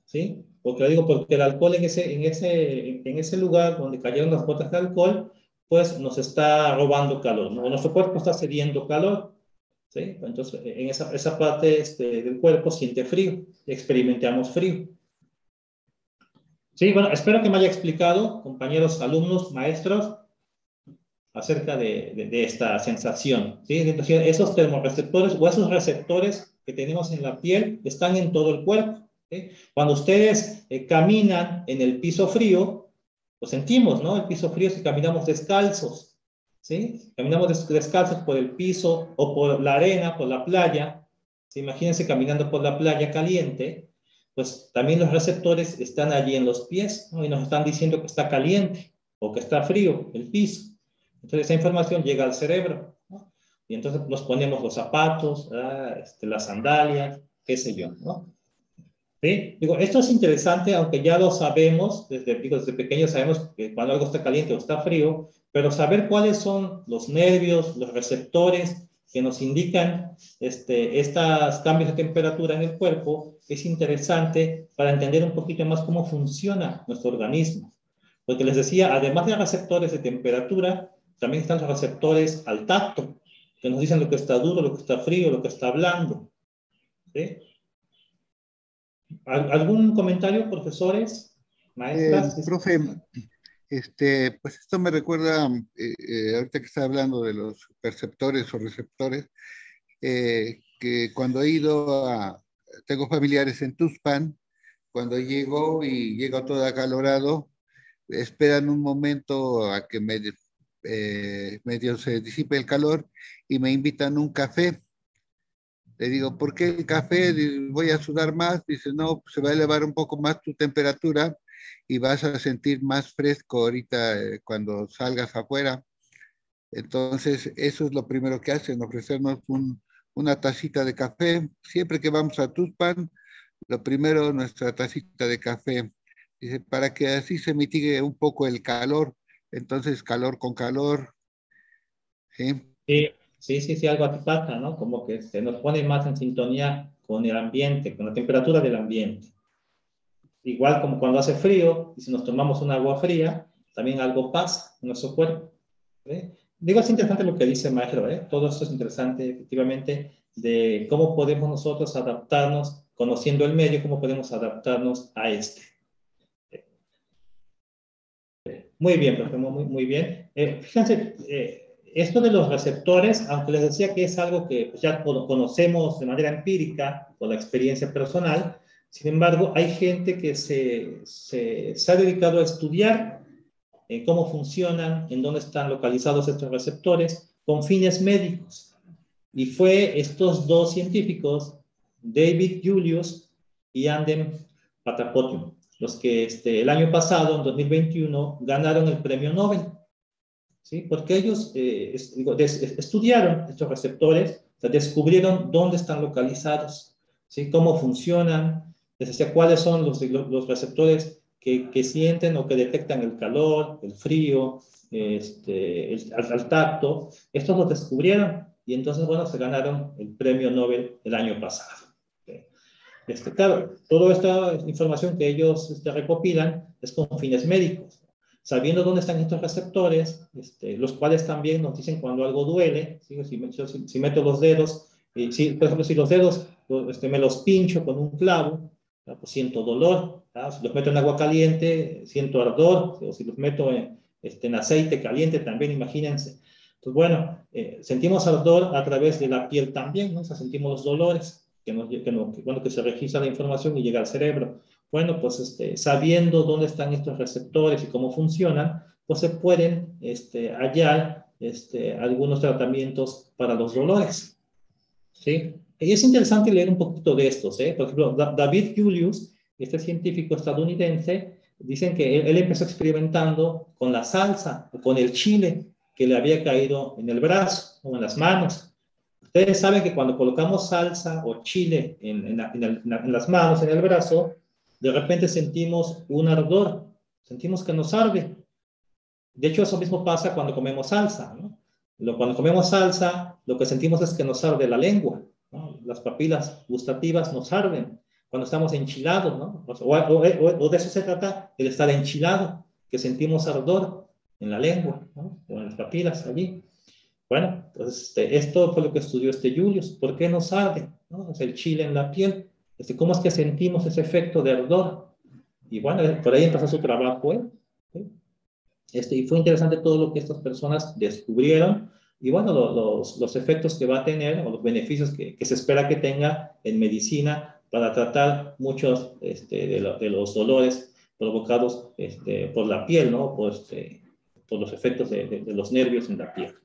¿sí? Porque lo digo porque el alcohol en ese lugar donde cayeron las gotas de alcohol, pues nos está robando calor, ¿no? Nuestro cuerpo está cediendo calor, ¿sí? Entonces, en esa parte del cuerpo siente frío, experimentamos frío. Sí, bueno, espero que me haya explicado, compañeros, alumnos, maestros, acerca de esta sensación, ¿sí? Entonces, esos termorreceptores o esos receptores que tenemos en la piel están en todo el cuerpo, ¿sí? Cuando ustedes caminan en el piso frío, lo sentimos, ¿no? El piso frío si caminamos descalzos, ¿sí? Caminamos descalzos por el piso o por la arena, por la playa, ¿sí? Imagínense caminando por la playa caliente, pues también los receptores están allí en los pies, ¿no? Y nos están diciendo que está caliente o que está frío el piso. Entonces esa información llega al cerebro, ¿no? Y entonces nos ponemos los zapatos, las sandalias, qué sé yo, ¿no? ¿Sí? Digo, esto es interesante, aunque ya lo sabemos, desde pequeños sabemos que cuando algo está caliente o está frío, pero saber cuáles son los nervios, los receptores que nos indican estos cambios de temperatura en el cuerpo es interesante para entender un poquito más cómo funciona nuestro organismo. Porque les decía, además de receptores de temperatura, también están los receptores al tacto, que nos dicen lo que está duro, lo que está frío, lo que está blando. ¿Sí? ¿Algún comentario, profesores, maestras? Profe, pues esto me recuerda, ahorita que está hablando de los perceptores o receptores, que cuando he ido tengo familiares en Tuxpan, cuando llego todo acalorado, esperan un momento a que medio se disipe el calor y me invitan un café. Le digo, ¿por qué el café? Voy a sudar más. Dice, no, pues se va a elevar un poco más tu temperatura y vas a sentir más fresco ahorita cuando salgas afuera. Entonces, eso es lo primero que hacen, ofrecernos una tacita de café. Siempre que vamos a Tuxpan, lo primero, nuestra tacita de café. Dice, para que así se mitigue un poco el calor. Entonces, calor con calor. ¿Sí? Sí, algo aquí pasa, ¿no? Como que se nos pone más en sintonía con el ambiente, con la temperatura del ambiente. Igual como cuando hace frío, y si nos tomamos un agua fría, también algo pasa en nuestro cuerpo. ¿Sí? Digo, es interesante lo que dice el maestro, ¿eh? Todo esto es interesante, efectivamente, de cómo podemos nosotros adaptarnos, conociendo el medio, cómo podemos adaptarnos a este. Muy bien, profe, muy bien. Fíjense, esto de los receptores, aunque les decía que es algo que ya conocemos de manera empírica, por la experiencia personal, sin embargo, hay gente que se ha dedicado a estudiar cómo funcionan, en dónde están localizados estos receptores, con fines médicos. Y fue estos dos científicos, David Julius y Andem Patapotium, los que el año pasado, en 2021, ganaron el premio Nobel. ¿Sí? Porque ellos estudiaron estos receptores, o sea, descubrieron dónde están localizados, ¿sí? Cómo funcionan, les decía cuáles son los receptores que sienten o que detectan el calor, el frío, al tacto. Estos los descubrieron y entonces, bueno, se ganaron el premio Nobel el año pasado. Claro, toda esta información que ellos recopilan es con fines médicos, sabiendo dónde están estos receptores, los cuales también nos dicen cuando algo duele. ¿Sí? Si meto los dedos, por ejemplo, si los dedos me los pincho con un clavo, pues siento dolor. ¿Sí? Si los meto en agua caliente, siento ardor, o si los meto en aceite caliente también, imagínense. Entonces, bueno, sentimos ardor a través de la piel también, ¿no? O sea, sentimos los dolores. Que se registra la información y llega al cerebro. Bueno, pues sabiendo dónde están estos receptores y cómo funcionan, pues se pueden hallar algunos tratamientos para los dolores. ¿Sí? Y es interesante leer un poquito de estos. Por ejemplo, David Julius, este científico estadounidense, dicen que él empezó experimentando con la salsa o con el chile que le había caído en el brazo o en las manos. Ustedes saben que cuando colocamos salsa o chile en las manos, en el brazo, de repente sentimos un ardor, sentimos que nos arde. De hecho, eso mismo pasa cuando comemos salsa, ¿no? Cuando comemos salsa, lo que sentimos es que nos arde la lengua, ¿no? Las papilas gustativas nos arden. cuando estamos enchilados, ¿no? O de eso se trata, el estar enchilado, que sentimos ardor en la lengua, ¿no? O en las papilas allí. Bueno, pues esto fue lo que estudió Julius. ¿Por qué nos arde, ¿no? Es el chile en la piel. ¿Cómo es que sentimos ese efecto de ardor? Y bueno, por ahí empezó su trabajo, ¿eh? Y fue interesante todo lo que estas personas descubrieron y bueno, los efectos que va a tener o los beneficios que se espera que tenga en medicina para tratar muchos de los dolores provocados por la piel, ¿no? Por los efectos de los nervios en la piel.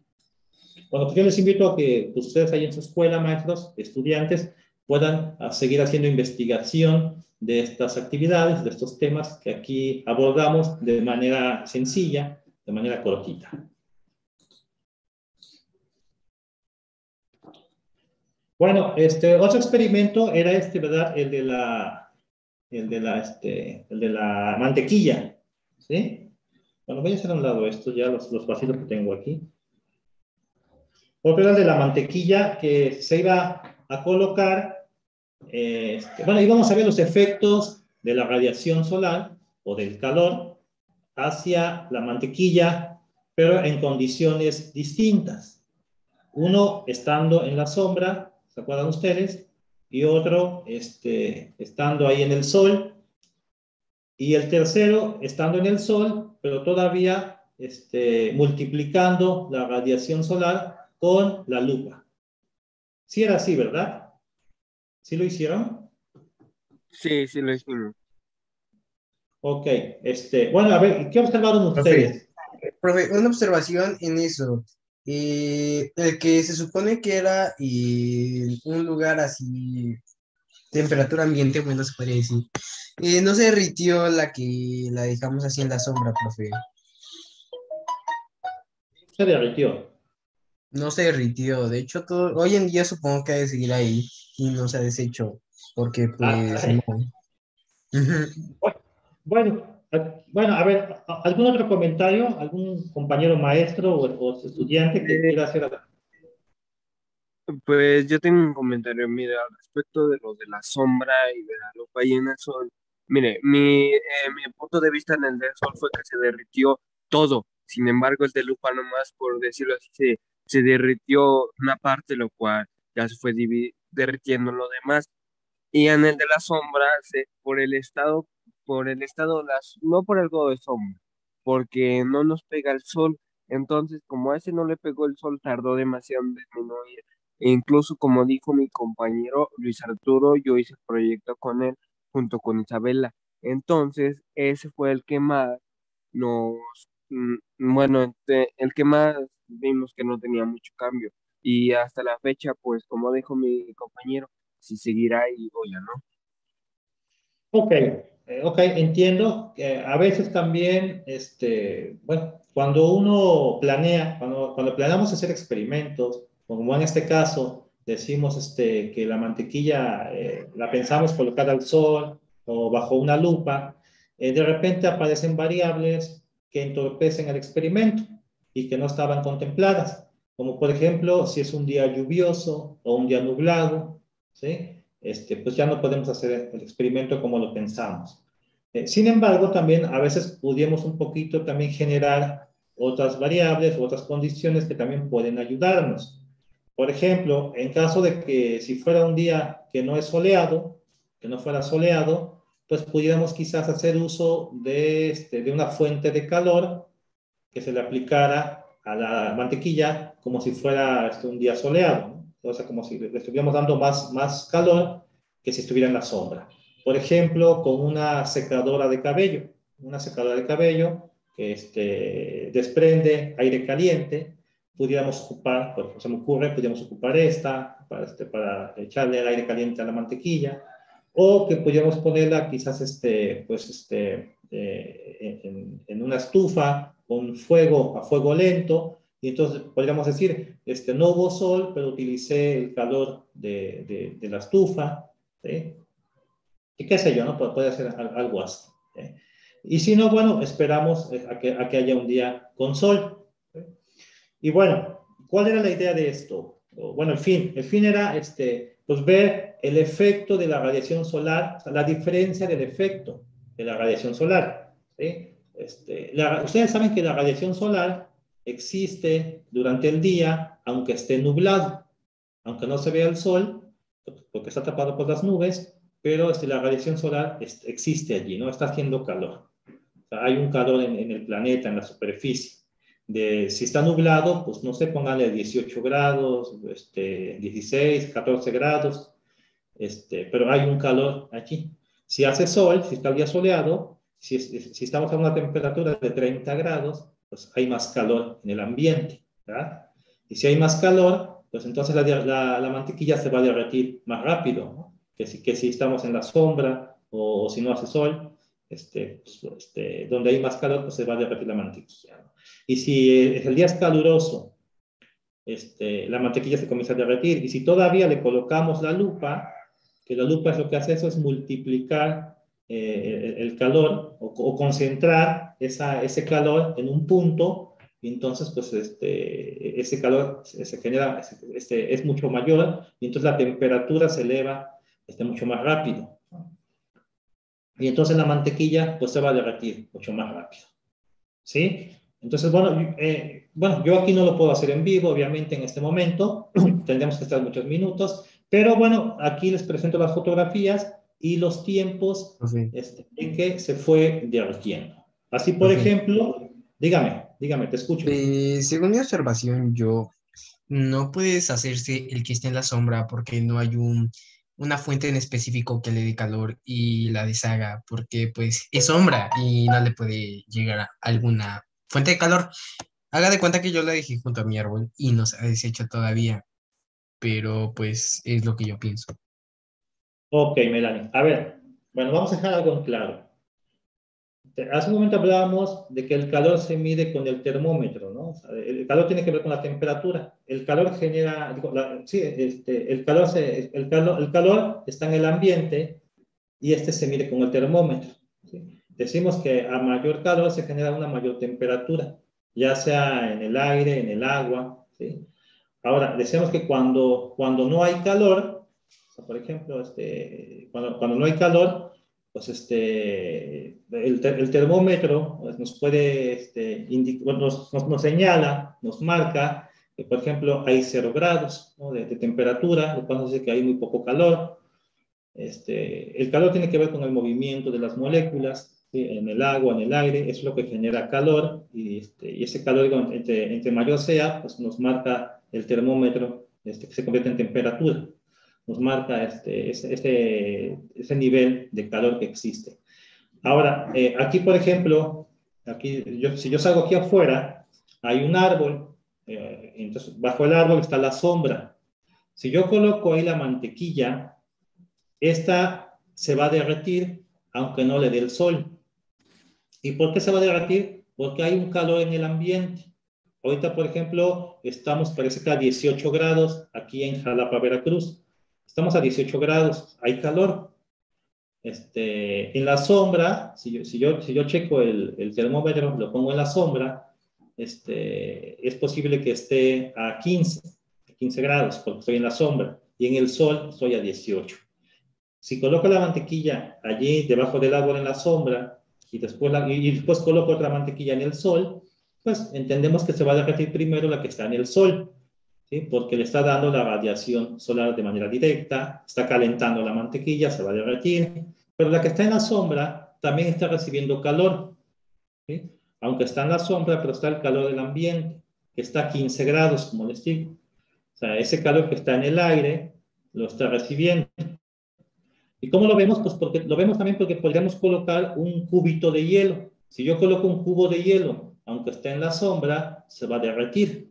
Bueno, pues yo les invito a que pues, ustedes ahí en su escuela, maestros, estudiantes, puedan seguir haciendo investigación de estas actividades, de estos temas que aquí abordamos de manera sencilla, de manera cortita. Bueno, otro experimento era ¿verdad? El de la mantequilla, ¿sí? Bueno, voy a hacer a un lado esto, ya los vasitos que tengo aquí. Otro era el de la mantequilla que se iba a colocar, bueno, íbamos a ver los efectos de la radiación solar o del calor hacia la mantequilla, pero en condiciones distintas. Uno estando en la sombra, ¿se acuerdan ustedes? Y otro estando ahí en el sol. Y el tercero estando en el sol, pero todavía multiplicando la radiación solar con la lupa. Sí era así, ¿verdad? ¿Sí lo hicieron? Sí, sí lo hicimos. Ok, bueno, a ver, ¿qué observaron ustedes? Profe, una observación en eso. El que se supone que era un lugar así, temperatura ambiente, bueno, se podría decir. No se derritió la que la dejamos así en la sombra, profe. Se derritió. No se derritió. De hecho, hoy en día supongo que ha de seguir ahí y no se ha deshecho. Porque, pues, no. Bueno, a ver, ¿algún otro comentario? ¿Algún compañero maestro o estudiante que quiera hacer? Pues yo tengo un comentario, mire, al respecto de lo de la sombra y de la lupa y en el sol. Mire, mi punto de vista en el del sol fue que se derritió todo. Sin embargo, el de lupa nomás, por decirlo así, se derritió una parte, lo cual ya se fue derritiendo lo demás. Y en el de la sombra, no por algo de sombra, porque no nos pega el sol. Entonces, como a ese no le pegó el sol, tardó demasiado en disminuir. E incluso, como dijo mi compañero Luis Arturo, yo hice el proyecto con él junto con Isabela. Entonces, ese fue el que más nos, bueno, el que más vimos que no tenía mucho cambio. Y hasta la fecha, pues, como dijo mi compañero, si seguirá ahí o ya no. Ok, ok, entiendo. A veces también, bueno, cuando uno planea, cuando planeamos hacer experimentos, como en este caso, decimos que la mantequilla la pensamos colocar al sol o bajo una lupa, de repente aparecen variables que entorpecen el experimento y que no estaban contempladas, como por ejemplo, si es un día lluvioso o un día nublado, ¿sí? Pues ya no podemos hacer el experimento como lo pensamos. Sin embargo, también a veces pudiéramos un poquito también generar otras variables u otras condiciones que también pueden ayudarnos. Por ejemplo, en caso de que si fuera un día que no es soleado, que no fuera soleado, pues pudiéramos quizás hacer uso de una fuente de calor que se le aplicara a la mantequilla como si fuera un día soleado, ¿no? O sea, como si le estuviéramos dando más calor que si estuviera en la sombra. Por ejemplo, con una secadora de cabello que desprende aire caliente, pudiéramos ocupar, pues se me ocurre, pudiéramos ocupar esta para echarle el aire caliente a la mantequilla, o que pudiéramos ponerla quizás en una estufa con fuego a fuego lento, y entonces podríamos decir, no hubo sol, pero utilicé el calor de la estufa, ¿sí? Y qué sé yo, ¿no? Puede ser algo así, ¿sí? Y si no, bueno, esperamos a que haya un día con sol, ¿sí? Y bueno, ¿cuál era la idea de esto? Bueno, el fin era pues ver el efecto de la radiación solar, o sea, la diferencia del efecto de la radiación solar. ¿Sí? Ustedes saben que la radiación solar existe durante el día, aunque esté nublado, aunque no se vea el sol, porque está tapado por las nubes, pero la radiación solar existe allí, ¿no? Está haciendo calor. O sea, hay un calor en el planeta, en la superficie. Si está nublado, pues no sé, pónganle 18 grados, 16, 14 grados, pero hay un calor allí. Si hace sol, si está el día soleado, si estamos a una temperatura de 30 grados, pues hay más calor en el ambiente, ¿verdad? Y si hay más calor, pues entonces la mantequilla se va a derretir más rápido, ¿no? que si estamos en la sombra o si no hace sol, donde hay más calor, pues se va a derretir la mantequilla, ¿no? Y si el día es caluroso, la mantequilla se comienza a derretir. Y si todavía le colocamos la lupa, que la lupa es lo que hace eso, es multiplicar el calor o concentrar ese calor en un punto, y entonces pues ese calor se genera, es mucho mayor, y entonces la temperatura se eleva mucho más rápido, ¿no? Y entonces la mantequilla pues se va a derretir mucho más rápido, ¿sí? Entonces, bueno, yo aquí no lo puedo hacer en vivo, obviamente, en este momento. Tendremos que estar muchos minutos. Pero bueno, aquí les presento las fotografías y los tiempos en que se fue derritiendo. Así, por ejemplo, dígame, te escucho. Según mi observación, no puedes hacerse el que esté en la sombra porque no hay una fuente en específico que le dé calor y la deshaga, porque pues es sombra y no le puede llegar a alguna fuente de calor. Haga de cuenta que yo la dejé junto a mi árbol y no se ha deshecho todavía, pero pues es lo que yo pienso. Ok, Melanie. A ver, bueno, vamos a dejar algo en claro. Hace un momento hablábamos de que el calor se mide con el termómetro, ¿no? O sea, el calor tiene que ver con la temperatura. El calor genera, el calor está en el ambiente y se mide con el termómetro, ¿sí? Decimos que a mayor calor se genera una mayor temperatura, ya sea en el aire, en el agua, ¿sí? Ahora, decíamos que cuando no hay calor, o sea, por ejemplo, cuando no hay calor, pues el termómetro pues, nos puede nos señala, nos marca que, por ejemplo, hay 0 grados, ¿no? de temperatura, lo cual nos dice que hay muy poco calor. El calor tiene que ver con el movimiento de las moléculas, ¿sí? En el agua, en el aire, es lo que genera calor, y ese calor, entre mayor sea, pues nos marca el termómetro, que se convierte en temperatura. Nos marca ese nivel de calor que existe. Ahora, aquí, por ejemplo, si yo salgo aquí afuera, hay un árbol, entonces bajo el árbol está la sombra. Si yo coloco ahí la mantequilla, esta se va a derretir aunque no le dé el sol. ¿Y por qué se va a derretir? Porque hay un calor en el ambiente. Ahorita, por ejemplo, parece que a 18 grados aquí en Jalapa, Veracruz. Estamos a 18 grados, hay calor. En la sombra, si yo checo el termómetro, lo pongo en la sombra, es posible que esté a 15 grados, porque estoy en la sombra, y en el sol estoy a 18. Si coloco la mantequilla allí debajo del árbol en la sombra, y después coloco otra mantequilla en el sol, pues entendemos que se va a derretir primero la que está en el sol, ¿sí? Porque le está dando la radiación solar de manera directa, está calentando la mantequilla, se va a derretir, pero la que está en la sombra también está recibiendo calor, ¿sí? Aunque está en la sombra, pero está el calor del ambiente, que está a 15 grados, como les digo. O sea, ese calor que está en el aire lo está recibiendo. ¿Y cómo lo vemos? Pues lo vemos también porque podríamos colocar un cubito de hielo. Si yo coloco un cubo de hielo, aunque esté en la sombra, se va a derretir.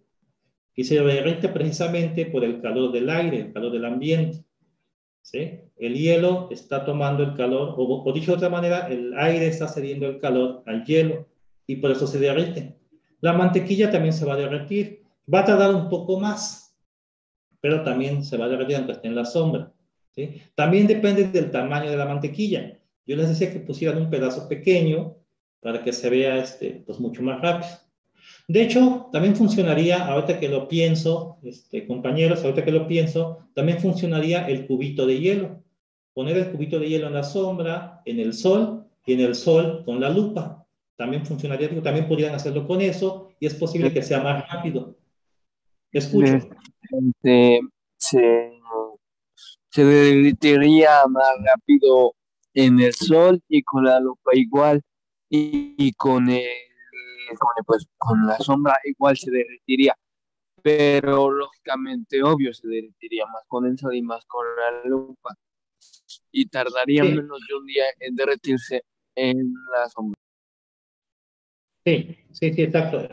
Y se derrite precisamente por el calor del aire, el calor del ambiente, ¿sí? El hielo está tomando el calor, o dicho de otra manera, el aire está cediendo el calor al hielo, y por eso se derrite. La mantequilla también se va a derretir. Va a tardar un poco más, pero también se va a derretir aunque esté en la sombra, ¿sí? También depende del tamaño de la mantequilla. Yo les decía que pusieran un pedazo pequeño para que se vea pues mucho más rápido. De hecho, también funcionaría, ahorita que lo pienso, compañeros, ahorita que lo pienso, también funcionaría el cubito de hielo. Poner el cubito de hielo en la sombra, en el sol, y en el sol con la lupa. También funcionaría, digo, también podrían hacerlo con eso, y es posible que sea más rápido. Escucho. Este, se, se derritiría más rápido en el sol y con la lupa igual. Y pues, con la sombra igual se derretiría. Pero lógicamente, obvio, se derretiría más con el sol y más con la lupa. Y tardaría Sí, menos de un día en derretirse en la sombra. sí, sí, sí, exacto.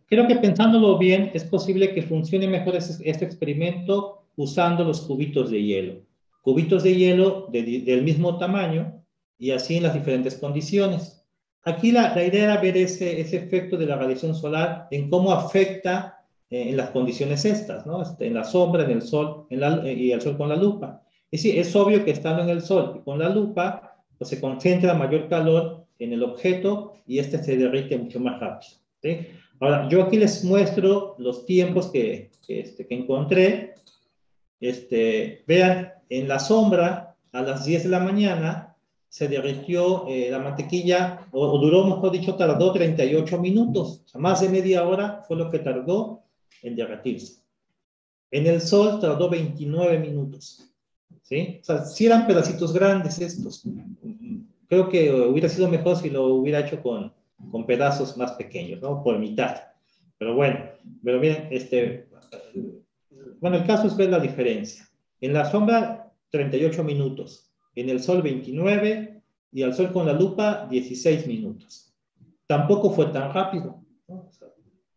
Creo que pensándolo bien, es posible que funcione mejor este experimento usando los cubitos de hielo. Cubitos de hielo del mismo tamaño y así en las diferentes condiciones. Aquí la idea era ver ese efecto de la radiación solar en cómo afecta en las condiciones estas, ¿no? En la sombra, en el sol, y el sol con la lupa. Y sí, es obvio que estando en el sol y con la lupa, pues se concentra mayor calor en el objeto y este se derrite mucho más rápido, ¿sí? Ahora, yo aquí les muestro los tiempos que encontré. Vean, en la sombra, a las 10 de la mañana, se derritió la mantequilla, o duró, mejor dicho, tardó 38 minutos. O sea, más de media hora fue lo que tardó en derretirse. En el sol tardó 29 minutos. ¿Sí? O sea, sí eran pedacitos grandes estos. Creo que hubiera sido mejor si lo hubiera hecho con pedazos más pequeños, ¿no? Por mitad. Pero bueno, pero bien, bueno, el caso es ver la diferencia. En la sombra, 38 minutos. En el sol, 29. Y al sol con la lupa, 16 minutos. Tampoco fue tan rápido, ¿no? O sea,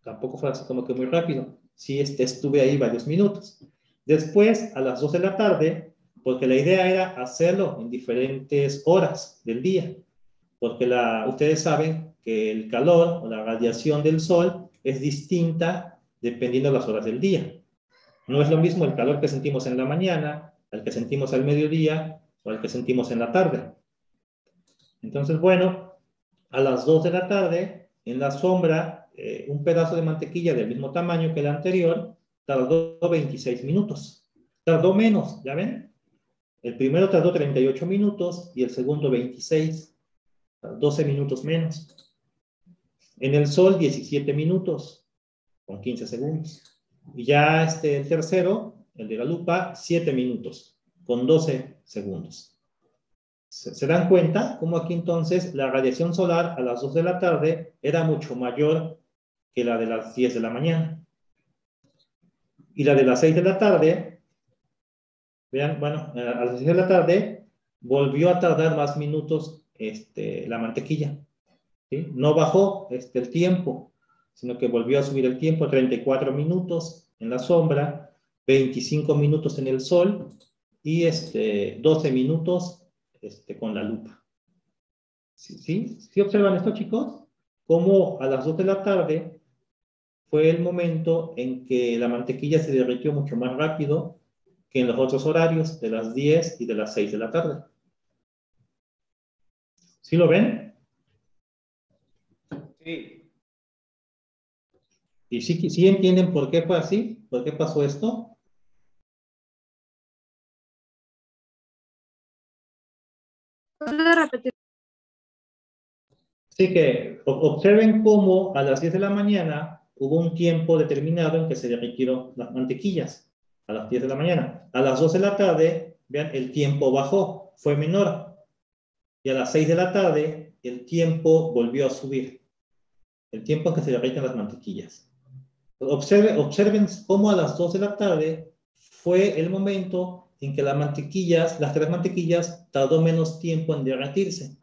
tampoco fue así como que muy rápido. Sí, estuve ahí varios minutos. Después, a las 2 de la tarde, porque la idea era hacerlo en diferentes horas del día, porque ustedes saben que el calor o la radiación del sol es distinta dependiendo de las horas del día. No es lo mismo el calor que sentimos en la mañana, al que sentimos al mediodía o al que sentimos en la tarde. Entonces, bueno, a las 2 de la tarde, en la sombra, un pedazo de mantequilla del mismo tamaño que el anterior tardó 26 minutos. Tardó menos, ¿ya ven? El primero tardó 38 minutos y el segundo 26, 12 minutos menos. En el sol 17 minutos con 15 segundos. Y ya el tercero, el de la lupa, 7 minutos con 12 segundos. ¿Se dan cuenta cómo aquí entonces la radiación solar a las 2 de la tarde era mucho mayor que la de las 10 de la mañana? Y la de las 6 de la tarde, vean, bueno, a las 6 de la tarde volvió a tardar más minutos la mantequilla, ¿sí? No bajó el tiempo, sino que volvió a subir el tiempo, 34 minutos en la sombra, 25 minutos en el sol y 12 minutos con la lupa. ¿Sí observan esto, chicos? Cómo a las 2 de la tarde fue el momento en que la mantequilla se derritió mucho más rápido que en los otros horarios de las 10 y de las 6 de la tarde. ¿Sí lo ven? Sí. ¿Y sí entienden por qué fue así? ¿Por qué pasó esto? ¿Puedo repetir? Así que observen cómo a las 10 de la mañana hubo un tiempo determinado en que se derritieron las mantequillas. A las 10 de la mañana. A las 2 de la tarde, vean, el tiempo bajó, fue menor. Y a las 6 de la tarde, el tiempo volvió a subir. El tiempo en que se derriten las mantequillas. Observen cómo a las 2 de la tarde fue el momento en que las tres mantequillas, tardó menos tiempo en derretirse.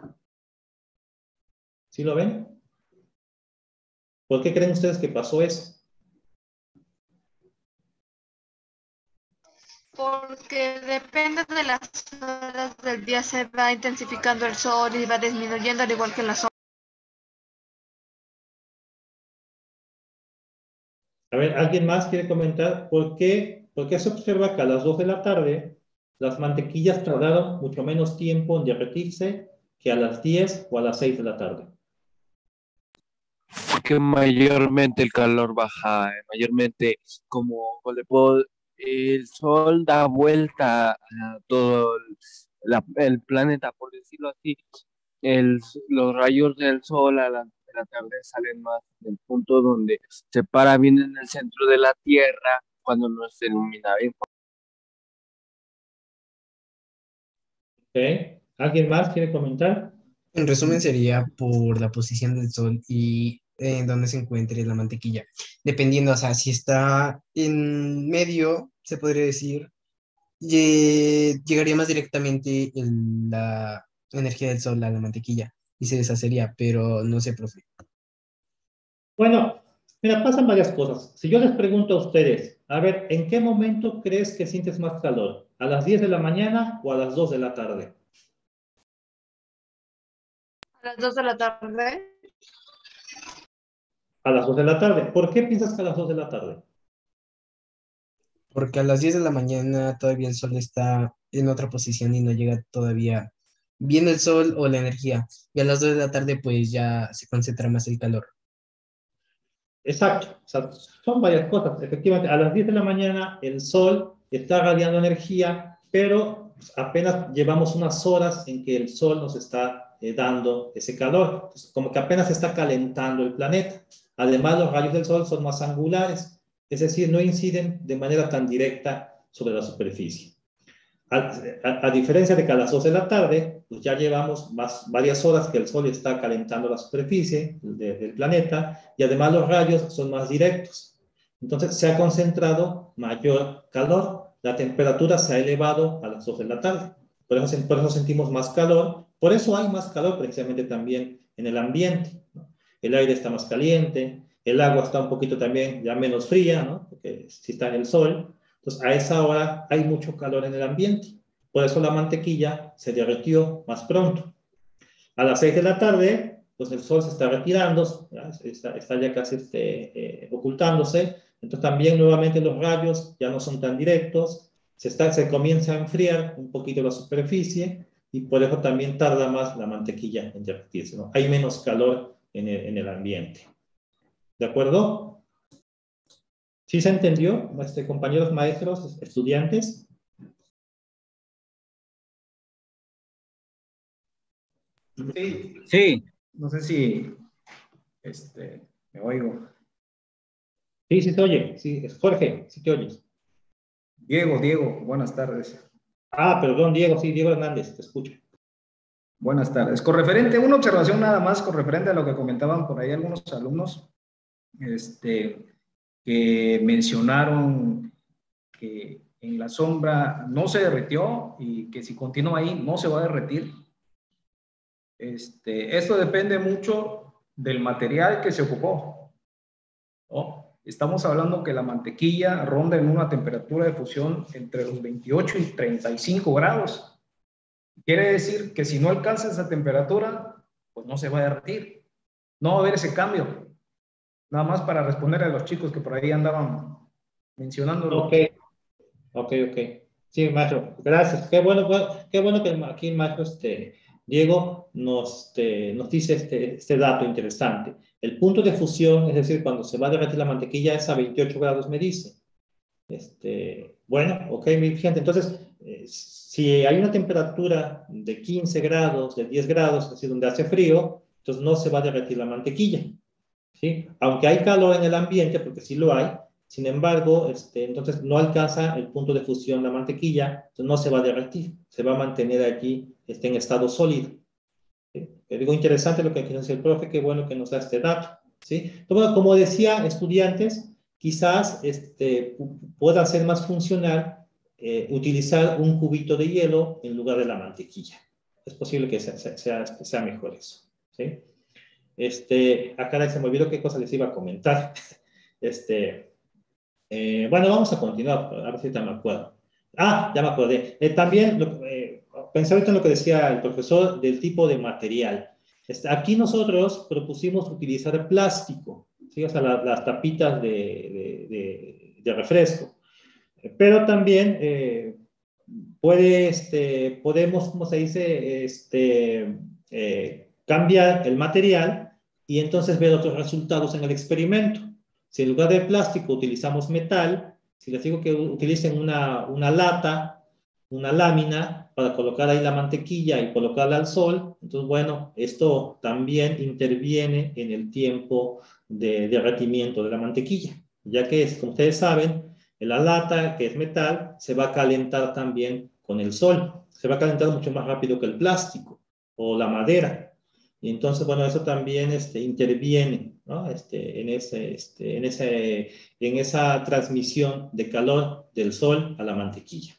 ¿Sí lo ven? ¿Por qué creen ustedes que pasó eso? Porque depende de las horas del día, se va intensificando el sol y va disminuyendo al igual que la sombra. A ver, ¿alguien más quiere comentar por qué se observa que a las 2 de la tarde las mantequillas tardaron mucho menos tiempo en derretirse que a las 10 o a las 6 de la tarde? que mayormente el calor baja, mayormente como el sol da vuelta a todo el planeta, por decirlo así. Los rayos del sol de la tarde salen más del punto donde se para bien en el centro de la Tierra cuando no se ilumina bien. Ok. ¿Alguien más quiere comentar? En resumen, sería por la posición del sol y en dónde se encuentre la mantequilla. Dependiendo, o sea, si está en medio, se podría decir, llegaría más directamente la energía del sol a la mantequilla y se deshacería, pero no sé, profe. Bueno, mira, pasan varias cosas. Si yo les pregunto a ustedes, a ver, ¿en qué momento crees que sientes más calor? ¿A las 10 de la mañana o a las 2 de la tarde? A las 2 de la tarde. A las 2 de la tarde. ¿Por qué piensas que a las 2 de la tarde? Porque a las 10 de la mañana todavía el sol está en otra posición y no llega todavía bien el sol o la energía. Y a las 2 de la tarde pues ya se concentra más el calor. Exacto. O sea, son varias cosas. Efectivamente, a las 10 de la mañana el sol está radiando energía, pero pues, apenas llevamos unas horas en que el sol nos está dando ese calor. Entonces, como que apenas se está calentando el planeta. Además, los rayos del sol son más angulares, es decir, no inciden de manera tan directa sobre la superficie. A diferencia de que a las 2 de la tarde, pues ya llevamos varias horas que el sol está calentando la superficie del planeta y además los rayos son más directos. Entonces se ha concentrado mayor calor, la temperatura se ha elevado a las 2 de la tarde. Por eso sentimos más calor, por eso hay más calor precisamente también en el ambiente, ¿no? El aire está más caliente, el agua está un poquito también ya menos fría, ¿no? Porque si está en el sol. Entonces, a esa hora hay mucho calor en el ambiente. Por eso la mantequilla se derritió más pronto. A las 6 de la tarde, pues el sol se está retirando, está ya casi ocultándose. Entonces, también nuevamente los rayos ya no son tan directos. Se comienza a enfriar un poquito la superficie y por eso también tarda más la mantequilla en derretirse, ¿no? Hay menos calor en el ambiente. ¿De acuerdo? ¿Sí se entendió, compañeros maestros, estudiantes? Sí, sí. No sé si me oigo. Sí, sí se oye. Sí, Jorge, sí te oyes. Diego, buenas tardes. Ah, perdón, Diego, sí, Diego Hernández, te escucho. Buenas tardes. Con referente, una observación nada más, con referente a lo que comentaban por ahí algunos alumnos, que mencionaron que en la sombra no se derritió y que si continúa ahí no se va a derretir. Esto depende mucho del material que se ocupó, ¿no? Estamos hablando que la mantequilla ronda en una temperatura de fusión entre los 28 y 35 grados. Quiere decir que si no alcanza esa temperatura, pues no se va a derretir. No va a haber ese cambio. Nada más para responder a los chicos que por ahí andaban mencionándolo. Ok. Sí, maestro, gracias. Qué bueno que aquí el maestro Diego nos dice este dato interesante. El punto de fusión, es decir, cuando se va a derretir la mantequilla, es a 28 grados, me dice. Bueno, ok, fíjate, entonces, si hay una temperatura de 15 grados, de 10 grados, es decir, donde hace frío, entonces no se va a derretir la mantequilla, ¿sí? Aunque hay calor en el ambiente, porque sí lo hay, sin embargo, entonces no alcanza el punto de fusión la mantequilla, entonces no se va a derretir, se va a mantener allí en estado sólido. ¿Sí? Digo, interesante lo que nos dice el profe, qué bueno que nos da este dato, ¿sí? Entonces, como decía, estudiantes, quizás pueda ser más funcional utilizar un cubito de hielo en lugar de la mantequilla. Es posible que sea mejor eso, ¿sí? Acá se me olvidó qué cosa les iba a comentar. Bueno, vamos a continuar, a ver si ya me acuerdo. Ah, ya me acordé. También pensé ahorita en lo que decía el profesor del tipo de material. Aquí nosotros propusimos utilizar plástico, ¿sí? O sea, las tapitas de refresco. Pero también podemos, ¿cómo se dice? Cambiar el material y entonces ver otros resultados en el experimento. Si en lugar de plástico utilizamos metal, si les digo que utilicen una lata, una lámina para colocar ahí la mantequilla y colocarla al sol, entonces bueno, esto también interviene en el tiempo de derretimiento de la mantequilla, ya que es, como ustedes saben, la lata, que es metal, se va a calentar también con el sol, se va a calentar mucho más rápido que el plástico o la madera. Y entonces, bueno, eso también interviene, ¿no? En esa transmisión de calor del sol a la mantequilla.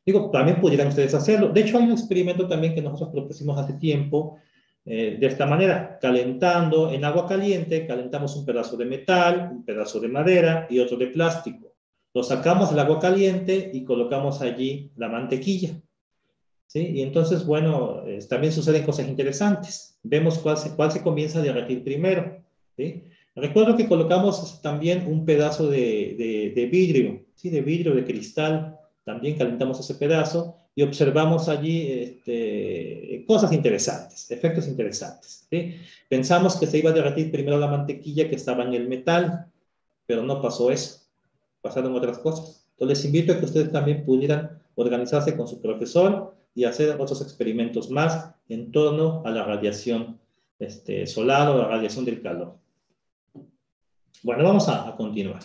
Digo, también pudieran ustedes hacerlo. De hecho, hay un experimento también que nosotros propusimos hace tiempo, de esta manera, calentando en agua caliente, calentamos un pedazo de metal, un pedazo de madera y otro de plástico. Lo sacamos del agua caliente y colocamos allí la mantequilla. ¿Sí? Y entonces, bueno, también suceden cosas interesantes. Vemos cuál se comienza a derretir primero. ¿Sí? Recuerdo que colocamos también un pedazo de vidrio, ¿sí? De vidrio, de cristal. También calentamos ese pedazo y observamos allí cosas interesantes, efectos interesantes. ¿Sí? Pensamos que se iba a derretir primero la mantequilla que estaba en el metal, pero no pasó eso. Pasaron otras cosas. Entonces, les invito a que ustedes también pudieran organizarse con su profesor y hacer otros experimentos más en torno a la radiación solar o la radiación del calor. Bueno, vamos a continuar.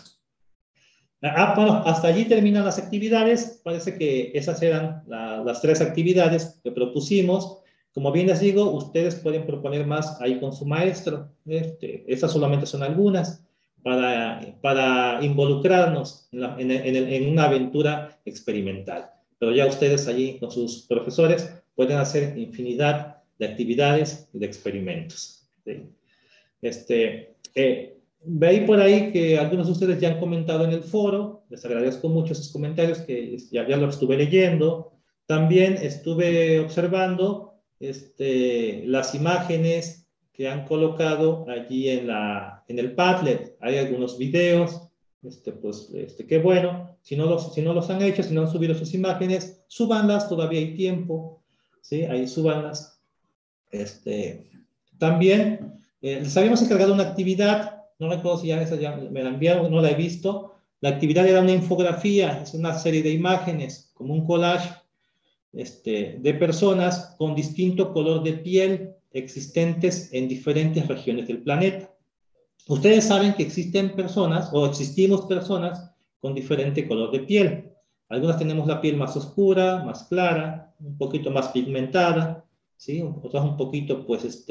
Bueno, hasta allí terminan las actividades. Parece que esas eran las 3 actividades que propusimos. Como bien les digo, ustedes pueden proponer más ahí con su maestro. Esas solamente son algunas para involucrarnos en una aventura experimental. Pero ya ustedes allí con sus profesores pueden hacer infinidad de actividades y de experimentos. ¿Sí? Veí por ahí que algunos de ustedes ya han comentado en el foro. Les agradezco mucho sus comentarios que ya los estuve leyendo. También estuve observando las imágenes que han colocado allí en el Padlet. Hay algunos videos. Qué bueno. Si no los han hecho, si no han subido sus imágenes, súbanlas, todavía hay tiempo. ¿Sí? Ahí súbanlas. También les habíamos encargado una actividad, no recuerdo si ya me la enviaron, no la he visto. La actividad era una infografía, es una serie de imágenes, como un collage de personas con distinto color de piel existentes en diferentes regiones del planeta. Ustedes saben que existen personas, o existimos personas, con diferente color de piel. Algunas tenemos la piel más oscura, más clara, un poquito más pigmentada, ¿sí? Otras un poquito, pues,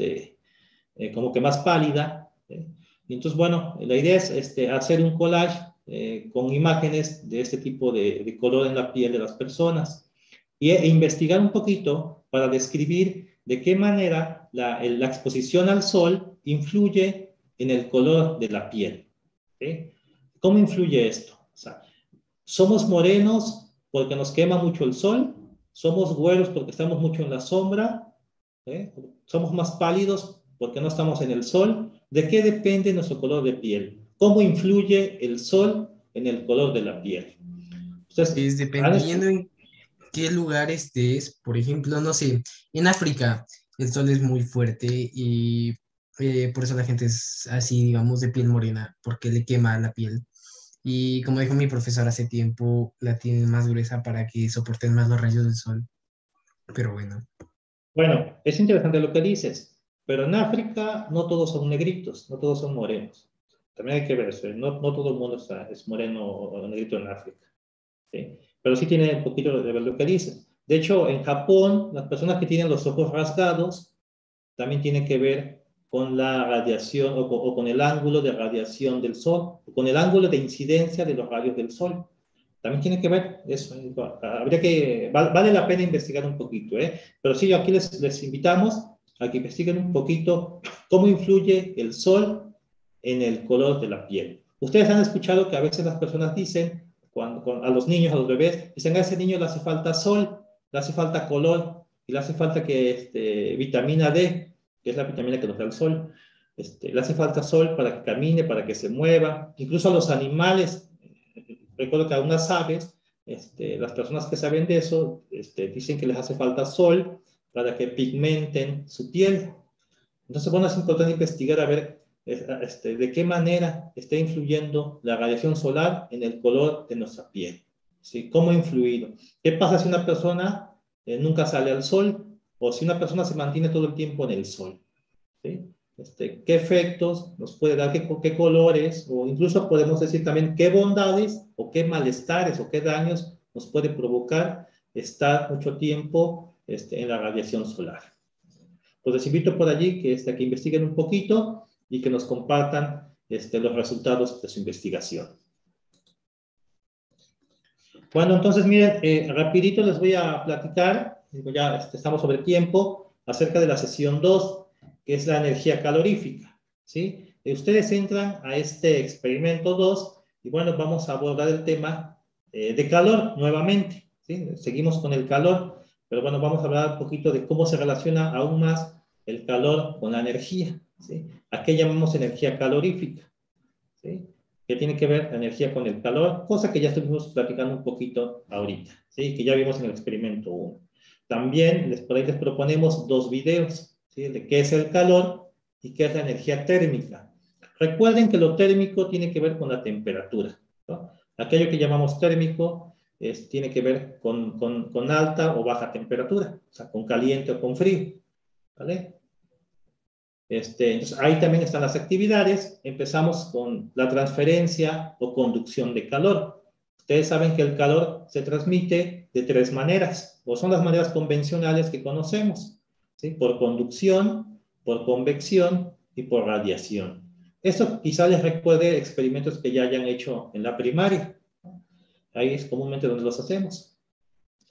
como que más pálida. Y entonces, bueno, la idea es hacer un collage con imágenes de este tipo de color en la piel de las personas e investigar un poquito para describir de qué manera la exposición al sol influye en el color de la piel. ¿Sí? ¿Cómo influye esto? O sea, ¿somos morenos porque nos quema mucho el sol? ¿Somos güeros porque estamos mucho en la sombra? ¿Somos más pálidos porque no estamos en el sol? ¿De qué depende nuestro color de piel? ¿Cómo influye el sol en el color de la piel? Entonces, dependiendo en qué lugar estés, por ejemplo, no sé, en África el sol es muy fuerte y por eso la gente es así, digamos, de piel morena, porque le quema la piel. Y como dijo mi profesor hace tiempo, la tienen más gruesa para que soporten más los rayos del sol. Pero bueno. Bueno, es interesante lo que dices, pero en África no todos son negritos, no todos son morenos. También hay que ver eso, no todo el mundo es moreno o negrito en África. ¿Sí? Pero sí tiene un poquito de ver lo que dices. De hecho, en Japón, las personas que tienen los ojos rasgados también tienen que ver con la radiación o con el ángulo de radiación del sol, o con el ángulo de incidencia de los rayos del sol. También tiene que ver eso. Vale la pena investigar un poquito, ¿eh? Pero sí, aquí les invitamos a que investiguen un poquito cómo influye el sol en el color de la piel. Ustedes han escuchado que a veces las personas dicen, a los niños, a los bebés, dicen a ese niño le hace falta sol, le hace falta color, y le hace falta que vitamina D, que es la vitamina que nos da el sol, le hace falta sol para que camine, para que se mueva. Incluso a los animales, recuerdo que a unas aves, las personas que saben de eso, dicen que les hace falta sol para que pigmenten su piel. Entonces, bueno, es importante investigar a ver de qué manera está influyendo la radiación solar en el color de nuestra piel. ¿Sí? ¿Cómo ha influido? ¿Qué pasa si una persona nunca sale al sol o si una persona se mantiene todo el tiempo en el sol? ¿Sí? ¿Qué efectos nos puede dar, qué colores, o incluso podemos decir también qué bondades o qué malestares o qué daños nos puede provocar estar mucho tiempo en la radiación solar? Pues les invito por allí que investiguen un poquito y que nos compartan los resultados de su investigación. Bueno, entonces miren, rapidito les voy a platicar, ya estamos sobre tiempo, acerca de la sesión 2, que es la energía calorífica, ¿sí? Ustedes entran a este experimento 2 y bueno, vamos a abordar el tema de calor nuevamente, ¿sí? Seguimos con el calor, pero bueno, vamos a hablar un poquito de cómo se relaciona aún más el calor con la energía, ¿sí? ¿A qué llamamos energía calorífica? ¿Sí? Que tiene que ver la energía con el calor, cosa que ya estuvimos platicando un poquito ahorita, ¿sí? Que ya vimos en el experimento 1. También por ahí les proponemos 2 videos, ¿sí? De qué es el calor y qué es la energía térmica. Recuerden que lo térmico tiene que ver con la temperatura, ¿no? Aquello que llamamos térmico tiene que ver con alta o baja temperatura, o sea, con caliente o con frío, ¿vale? Entonces, ahí también están las actividades. Empezamos con la transferencia o conducción de calor. Ustedes saben que el calor se transmite de 3 maneras, o son las maneras convencionales que conocemos, ¿sí? Por conducción, por convección y por radiación. Esto quizá les recuerde experimentos que ya hayan hecho en la primaria, ¿no? Ahí es comúnmente donde los hacemos.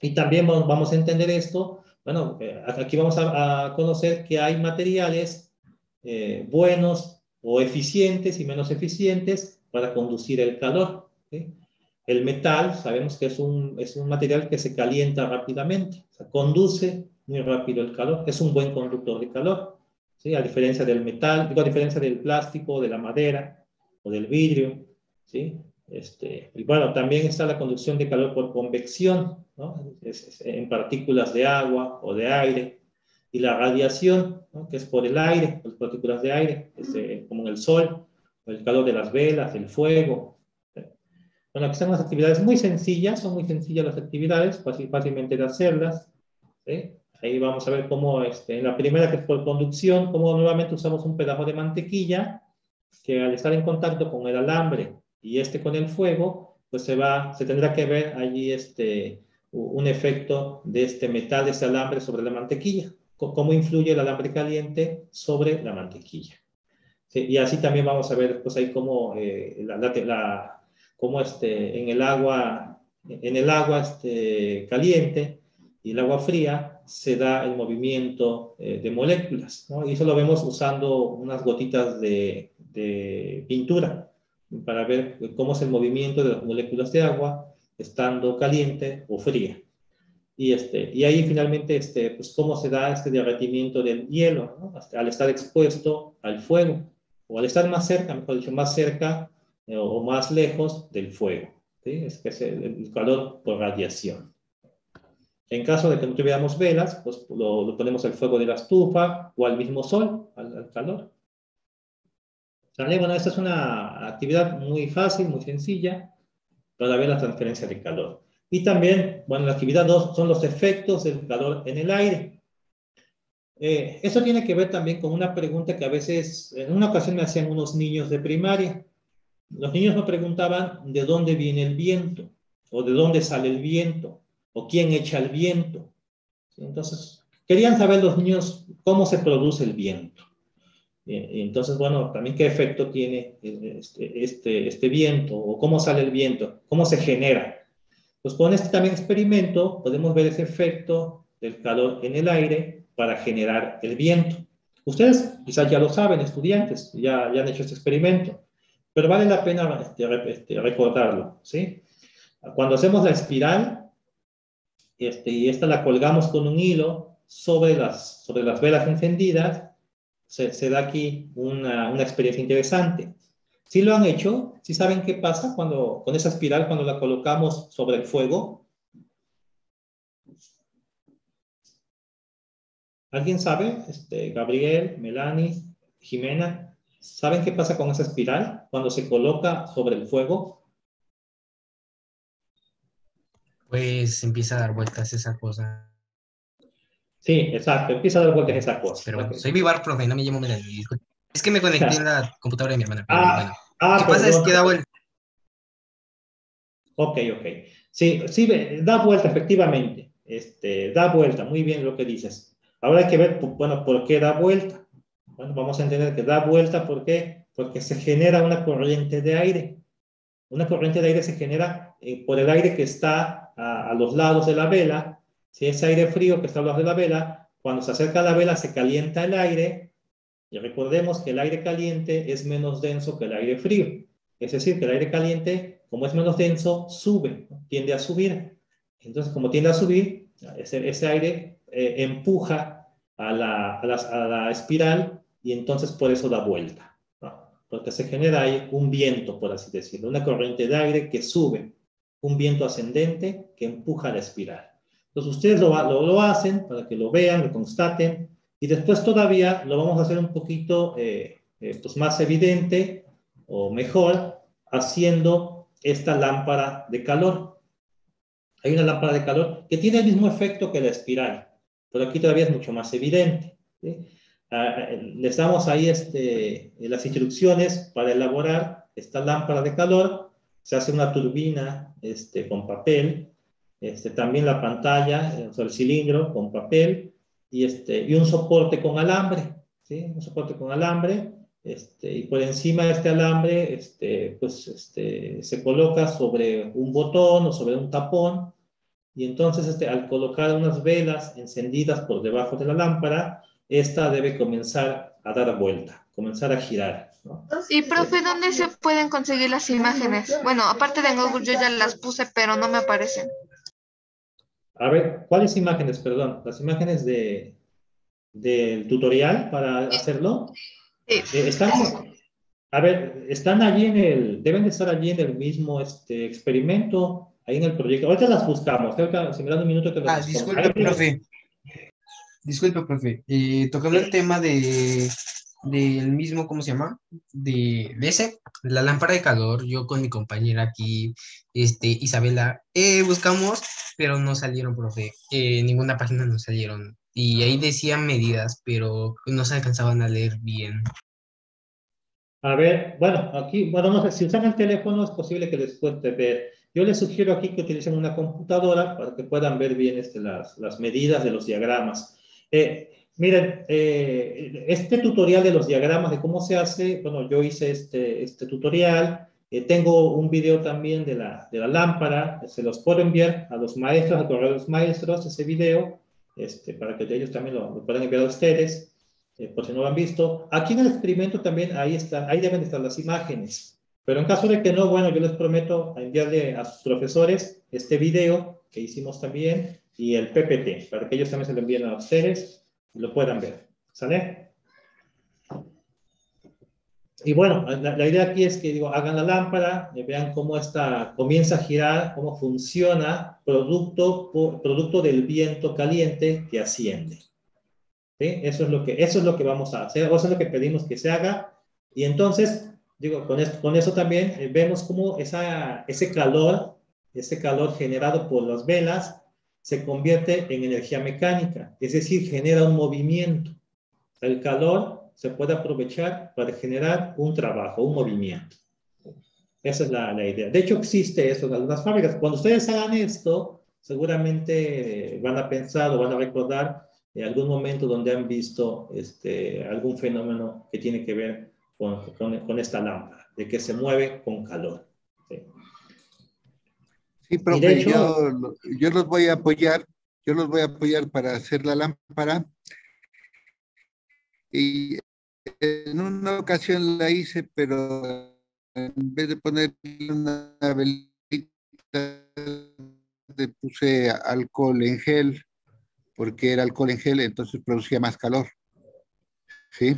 Y también vamos a entender esto. Bueno, aquí vamos a conocer que hay materiales buenos o eficientes y menos eficientes para conducir el calor, ¿sí? El metal, sabemos que es un material que se calienta rápidamente, o sea, conduce muy rápido el calor, es un buen conductor de calor, ¿sí? A diferencia del metal, a diferencia del plástico, de la madera o del vidrio, ¿sí? Y bueno, también está la conducción de calor por convección, ¿no? En partículas de agua o de aire. Y la radiación, ¿no? Que es por el aire, por partículas de aire, como en el sol, o el calor de las velas, el fuego. Bueno, aquí están las actividades muy sencillas, son muy sencillas las actividades, fácilmente de hacerlas, ¿sí? Ahí vamos a ver cómo, en la primera, que es por conducción, cómo nuevamente usamos un pedazo de mantequilla, que al estar en contacto con el alambre y con el fuego, pues se tendrá que ver allí un efecto de este metal, de este alambre sobre la mantequilla. Cómo influye el alambre caliente sobre la mantequilla. ¿Sí? Y así también vamos a ver, pues ahí cómo, cómo en el agua caliente y el agua fría se da el movimiento de moléculas, ¿no? Y eso lo vemos usando unas gotitas de pintura para ver cómo es el movimiento de las moléculas de agua estando caliente o fría. Y ahí finalmente, pues cómo se da este derretimiento del hielo, ¿no? Al estar expuesto al fuego, o al estar más cerca, mejor dicho, más cerca o más lejos del fuego, ¿sí? Que es el calor por radiación. En caso de que no tuviéramos velas, pues lo ponemos al fuego de la estufa o al mismo sol, al calor. ¿Sale? Bueno, esta es una actividad muy fácil, muy sencilla, para ver la transferencia de calor. Y también, bueno, la actividad 2 son los efectos del calor en el aire. Eso tiene que ver también con una pregunta que a veces, en una ocasión me hacían unos niños de primaria. Los niños me preguntaban de dónde viene el viento, o de dónde sale el viento, o quién echa el viento. Entonces, querían saber los niños cómo se produce el viento. Entonces, bueno, también qué efecto tiene este viento, o cómo sale el viento, cómo se genera. Pues con este también experimento podemos ver ese efecto del calor en el aire para generar el viento. Ustedes quizás ya lo saben, estudiantes, ya han hecho este experimento, pero vale la pena recordarlo, ¿sí? Cuando hacemos la espiral, y esta la colgamos con un hilo sobre las velas encendidas, se da aquí una experiencia interesante. Si lo han hecho, si saben qué pasa con esa espiral cuando la colocamos sobre el fuego. ¿Alguien sabe? Gabriel, Melanie, Jimena, ¿saben qué pasa con esa espiral cuando se coloca sobre el fuego? Pues empieza a dar vueltas esa cosa. Sí, exacto, empieza a dar vueltas esa cosa. Pero bueno, Ok. soy Vivar, profe, no me llamo Melanie. Disculpe. Es que me conecté en la computadora de mi hermana, pero bueno. ¿Qué pasa? Es Perdón. que da vueltas. Ok. Sí, sí, da vuelta, efectivamente. Da vuelta, muy bien lo que dices. Ahora hay que ver, bueno, ¿por qué da vuelta? Bueno, vamos a entender que da vuelta, ¿por qué? Porque se genera una corriente de aire. Una corriente de aire se genera por el aire que está a los lados de la vela. Si es aire frío que está a los lados de la vela, cuando se acerca a la vela se calienta el aire. Y recordemos que el aire caliente es menos denso que el aire frío. Es decir, que el aire caliente, como es menos denso, sube, ¿no? Tiende a subir. Entonces, como tiende a subir, ese aire empuja a la espiral y entonces por eso da vuelta, ¿no? Porque se genera ahí un viento, por así decirlo, una corriente de aire que sube, un viento ascendente que empuja la espiral. Entonces, ustedes lo hacen para que lo vean, lo constaten, y después todavía lo vamos a hacer un poquito pues más evidente o mejor haciendo esta lámpara de calor. Hay una lámpara de calor que tiene el mismo efecto que la espiral, pero aquí todavía es mucho más evidente, ¿sí? Les damos ahí las instrucciones para elaborar esta lámpara de calor. Se hace una turbina con papel, también la pantalla, o sea, el cilindro con papel, y un soporte con alambre, ¿sí? Un soporte con alambre, y por encima de este alambre, se coloca sobre un botón o sobre un tapón, y entonces al colocar unas velas encendidas por debajo de la lámpara, esta debe comenzar a dar vuelta, comenzar a girar, ¿no? Y profe, ¿dónde se pueden conseguir las imágenes? Bueno, aparte de Google yo ya las puse, pero no me aparecen. A ver, ¿cuáles imágenes? Perdón, las imágenes del tutorial para hacerlo. Sí. A ver, deben de estar allí en el mismo experimento, ahí en el proyecto. Ahorita las buscamos, ahorita, si me dan un minuto que las buscamos. Disculpe, profe. Disculpe, profe. Tocando el tema del mismo, ¿cómo se llama? De la lámpara de calor, yo con mi compañera aquí, Isabela, buscamos, pero no salieron, profe. Ninguna página nos salieron. Y ahí decían medidas, pero no se alcanzaban a leer bien. A ver, bueno, aquí, bueno, no sé, si usan el teléfono es posible que les cueste ver. Yo les sugiero aquí que utilicen una computadora para que puedan ver bien las medidas de los diagramas. Miren, este tutorial de los diagramas, de cómo se hace, bueno, yo hice este tutorial. Tengo un video también de la lámpara, se los puedo enviar a los maestros, al correo de los maestros, ese video, para que ellos también lo puedan enviar a ustedes. Por si no lo han visto. Aquí en el experimento también ahí deben estar las imágenes. Pero en caso de que no, bueno, yo les prometo enviarle a sus profesores este video que hicimos también y el PPT, para que ellos también se lo envíen a ustedes y lo puedan ver. ¿Sale? Y bueno, la idea aquí es que, digo, hagan la lámpara, vean cómo comienza a girar, cómo funciona, producto del viento caliente que asciende. ¿Sí? Eso es lo que vamos a hacer, o eso es lo que pedimos que se haga, y entonces, digo, con eso también vemos cómo ese calor generado por las velas se convierte en energía mecánica, es decir, genera un movimiento. El calor se puede aprovechar para generar un trabajo, un movimiento. Esa es la idea. De hecho, existe eso en algunas fábricas. Cuando ustedes hagan esto, seguramente van a pensar o van a recordar en algún momento donde han visto algún fenómeno que tiene que ver con esta lámpara, de que se mueve con calor. Sí, sí, profe, de hecho, yo los voy a apoyar para hacer la lámpara. Y en una ocasión la hice, pero en vez de ponerle una velita, le puse alcohol en gel, porque era alcohol en gel, entonces producía más calor. ¿Sí?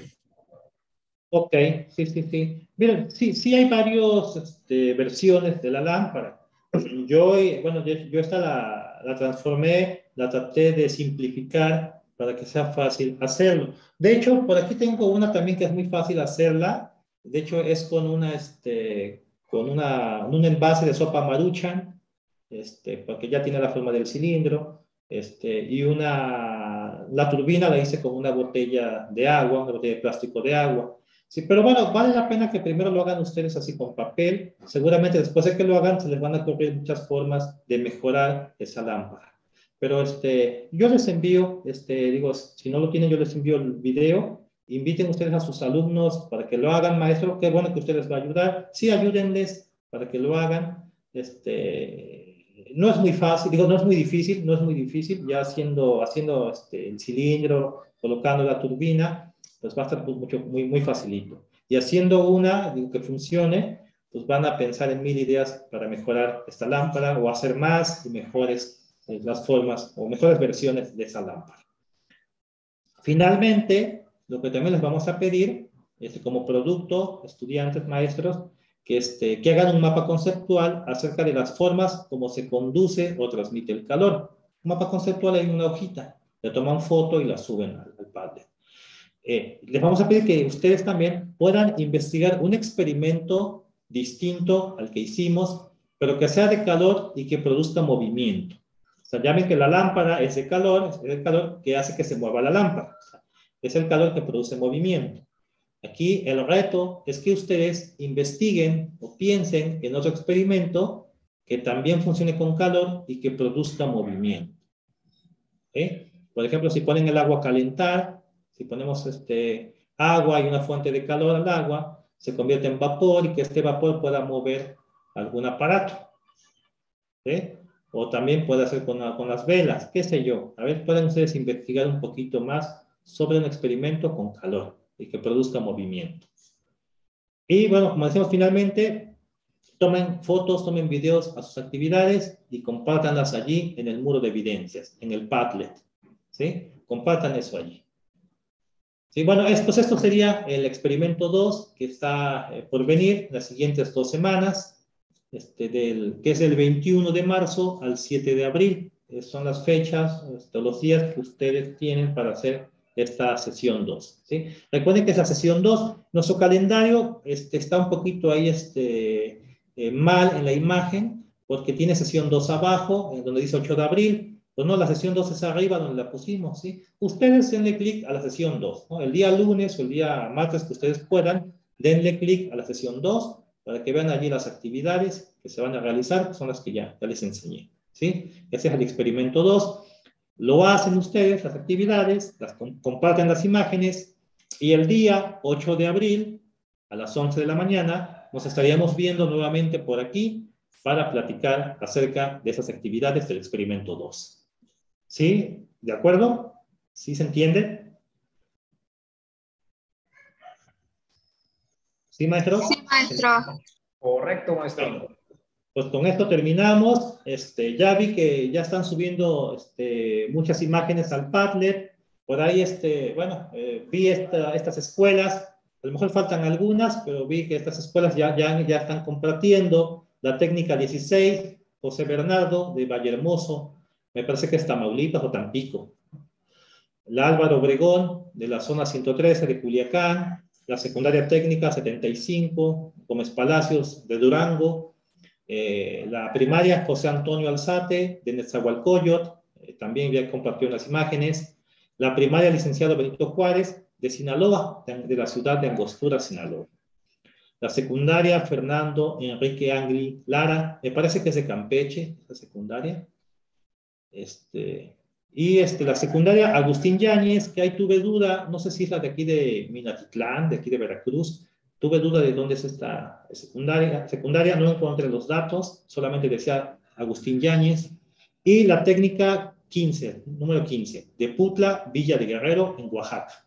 ok, sí. Miren, sí hay varias versiones de la lámpara. Yo esta la transformé, la traté de simplificar para que sea fácil hacerlo. De hecho, por aquí tengo una también que es muy fácil hacerla. De hecho, es con un envase de sopa Maruchan, porque ya tiene la forma del cilindro, y la turbina la hice con una botella de agua, una botella de plástico de agua. Sí, pero bueno, vale la pena que primero lo hagan ustedes así con papel. Seguramente después de que lo hagan, se les van a ocurrir muchas formas de mejorar esa lámpara. Pero yo les envío, digo, si no lo tienen, yo les envío el video. Inviten ustedes a sus alumnos para que lo hagan, maestro. Qué bueno que ustedes va a ayudar. Sí, ayúdenles para que lo hagan. No es muy fácil, digo, no es muy difícil, no es muy difícil. Ya haciendo el cilindro, colocando la turbina, pues va a estar muy facilito. Y haciendo digo, que funcione, pues van a pensar en 1000 ideas para mejorar esta lámpara o hacer más y mejores las formas o mejores versiones de esa lámpara. Finalmente, lo que también les vamos a pedir, como producto, estudiantes, maestros, que hagan un mapa conceptual acerca de las formas como se conduce o transmite el calor. Un mapa conceptual en una hojita, le toman foto y la suben al Padlet. Les vamos a pedir que ustedes también puedan investigar un experimento distinto al que hicimos, pero que sea de calor y que produzca movimiento. O sea, ya ven que la lámpara es el calor que hace que se mueva la lámpara. O sea, es el calor que produce movimiento. Aquí el reto es que ustedes investiguen o piensen en otro experimento que también funcione con calor y que produzca movimiento. ¿Okay? Por ejemplo, si ponen el agua a calentar, si ponemos agua y una fuente de calor al agua, se convierte en vapor y que este vapor pueda mover algún aparato. ¿Sí? O también puede hacer con las velas, qué sé yo. A ver, pueden ustedes investigar un poquito más sobre un experimento con calor y que produzca movimiento. Y bueno, como decimos, finalmente, tomen fotos, tomen videos a sus actividades y compártanlas allí en el muro de evidencias, en el Padlet. ¿Sí? Compartan eso allí. Sí, bueno, pues esto sería el experimento 2 que está por venir las siguientes 2 semanas. Que es del 21 de marzo al 7 de abril. Son las fechas, los días que ustedes tienen para hacer esta sesión 2. ¿Sí? Recuerden que es la sesión 2. Nuestro calendario está un poquito ahí mal en la imagen, porque tiene sesión 2 abajo, en donde dice 8 de abril. Pues no, la sesión 2 es arriba donde la pusimos. ¿Sí? Ustedes denle clic a la sesión 2. ¿No? El día lunes o el día martes que ustedes puedan, denle clic a la sesión 2 para que vean allí las actividades que se van a realizar, que son las que ya les enseñé. ¿Sí? Ese es el experimento 2. Lo hacen ustedes, las actividades, comparten las imágenes, y el día 8 de abril, a las 11 de la mañana, nos estaríamos viendo nuevamente por aquí para platicar acerca de esas actividades del experimento 2. ¿Sí? ¿De acuerdo? ¿Sí se entiende? ¿Sí, maestro? Sí, maestro. Correcto, maestro. Pues con esto terminamos. Ya vi que ya están subiendo muchas imágenes al Padlet. Por ahí, bueno, vi estas escuelas. A lo mejor faltan algunas, pero vi que estas escuelas ya están compartiendo la técnica 16, José Bernardo de Vallehermoso. Me parece que es Tamaulipas o Tampico. La Álvaro Obregón de la zona 113 de Culiacán. La secundaria técnica 75, Gómez Palacios de Durango. La primaria José Antonio Alzate de Nezahualcóyotl, también ya compartió unas imágenes. La primaria licenciado Benito Juárez de Sinaloa, de la ciudad de Angostura, Sinaloa. La secundaria Fernando Enrique Angli Lara, me parece que es de Campeche, la secundaria. Y la secundaria Agustín Yáñez, que ahí tuve duda, no sé si es la de aquí de Minatitlán, de aquí de Veracruz. Tuve duda de dónde es esta secundaria, no encontré los datos, solamente decía Agustín Yáñez. Y la técnica 15, número 15, de Putla, Villa de Guerrero, en Oaxaca.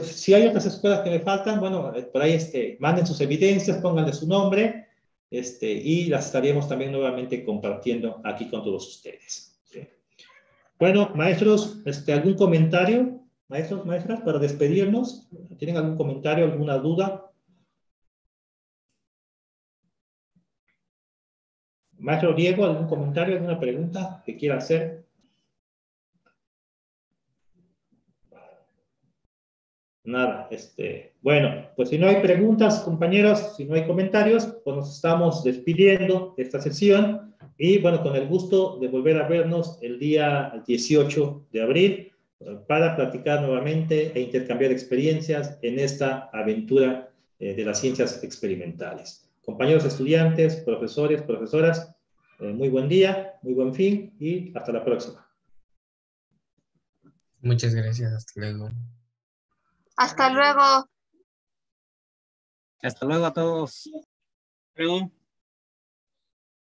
Si hay otras escuelas que me faltan, bueno, por ahí manden sus evidencias, pónganle su nombre, y las estaríamos también nuevamente compartiendo aquí con todos ustedes. ¿Sí? Bueno, maestros, ¿algún comentario? Maestros, maestras, para despedirnos, ¿tienen algún comentario, alguna duda? Maestro Diego, ¿algún comentario, alguna pregunta que quiera hacer? Nada, bueno, pues si no hay preguntas, compañeros, si no hay comentarios, pues nos estamos despidiendo de esta sesión y bueno, con el gusto de volver a vernos el día 18 de abril para platicar nuevamente e intercambiar experiencias en esta aventura de las ciencias experimentales. Compañeros estudiantes, profesores, profesoras, muy buen día, muy buen fin y hasta la próxima. Muchas gracias, hasta luego. Hasta luego. Hasta luego a todos. Luego.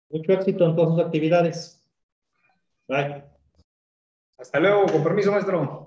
Mucho éxito en todas sus actividades. Bye. Hasta luego, con permiso, maestro.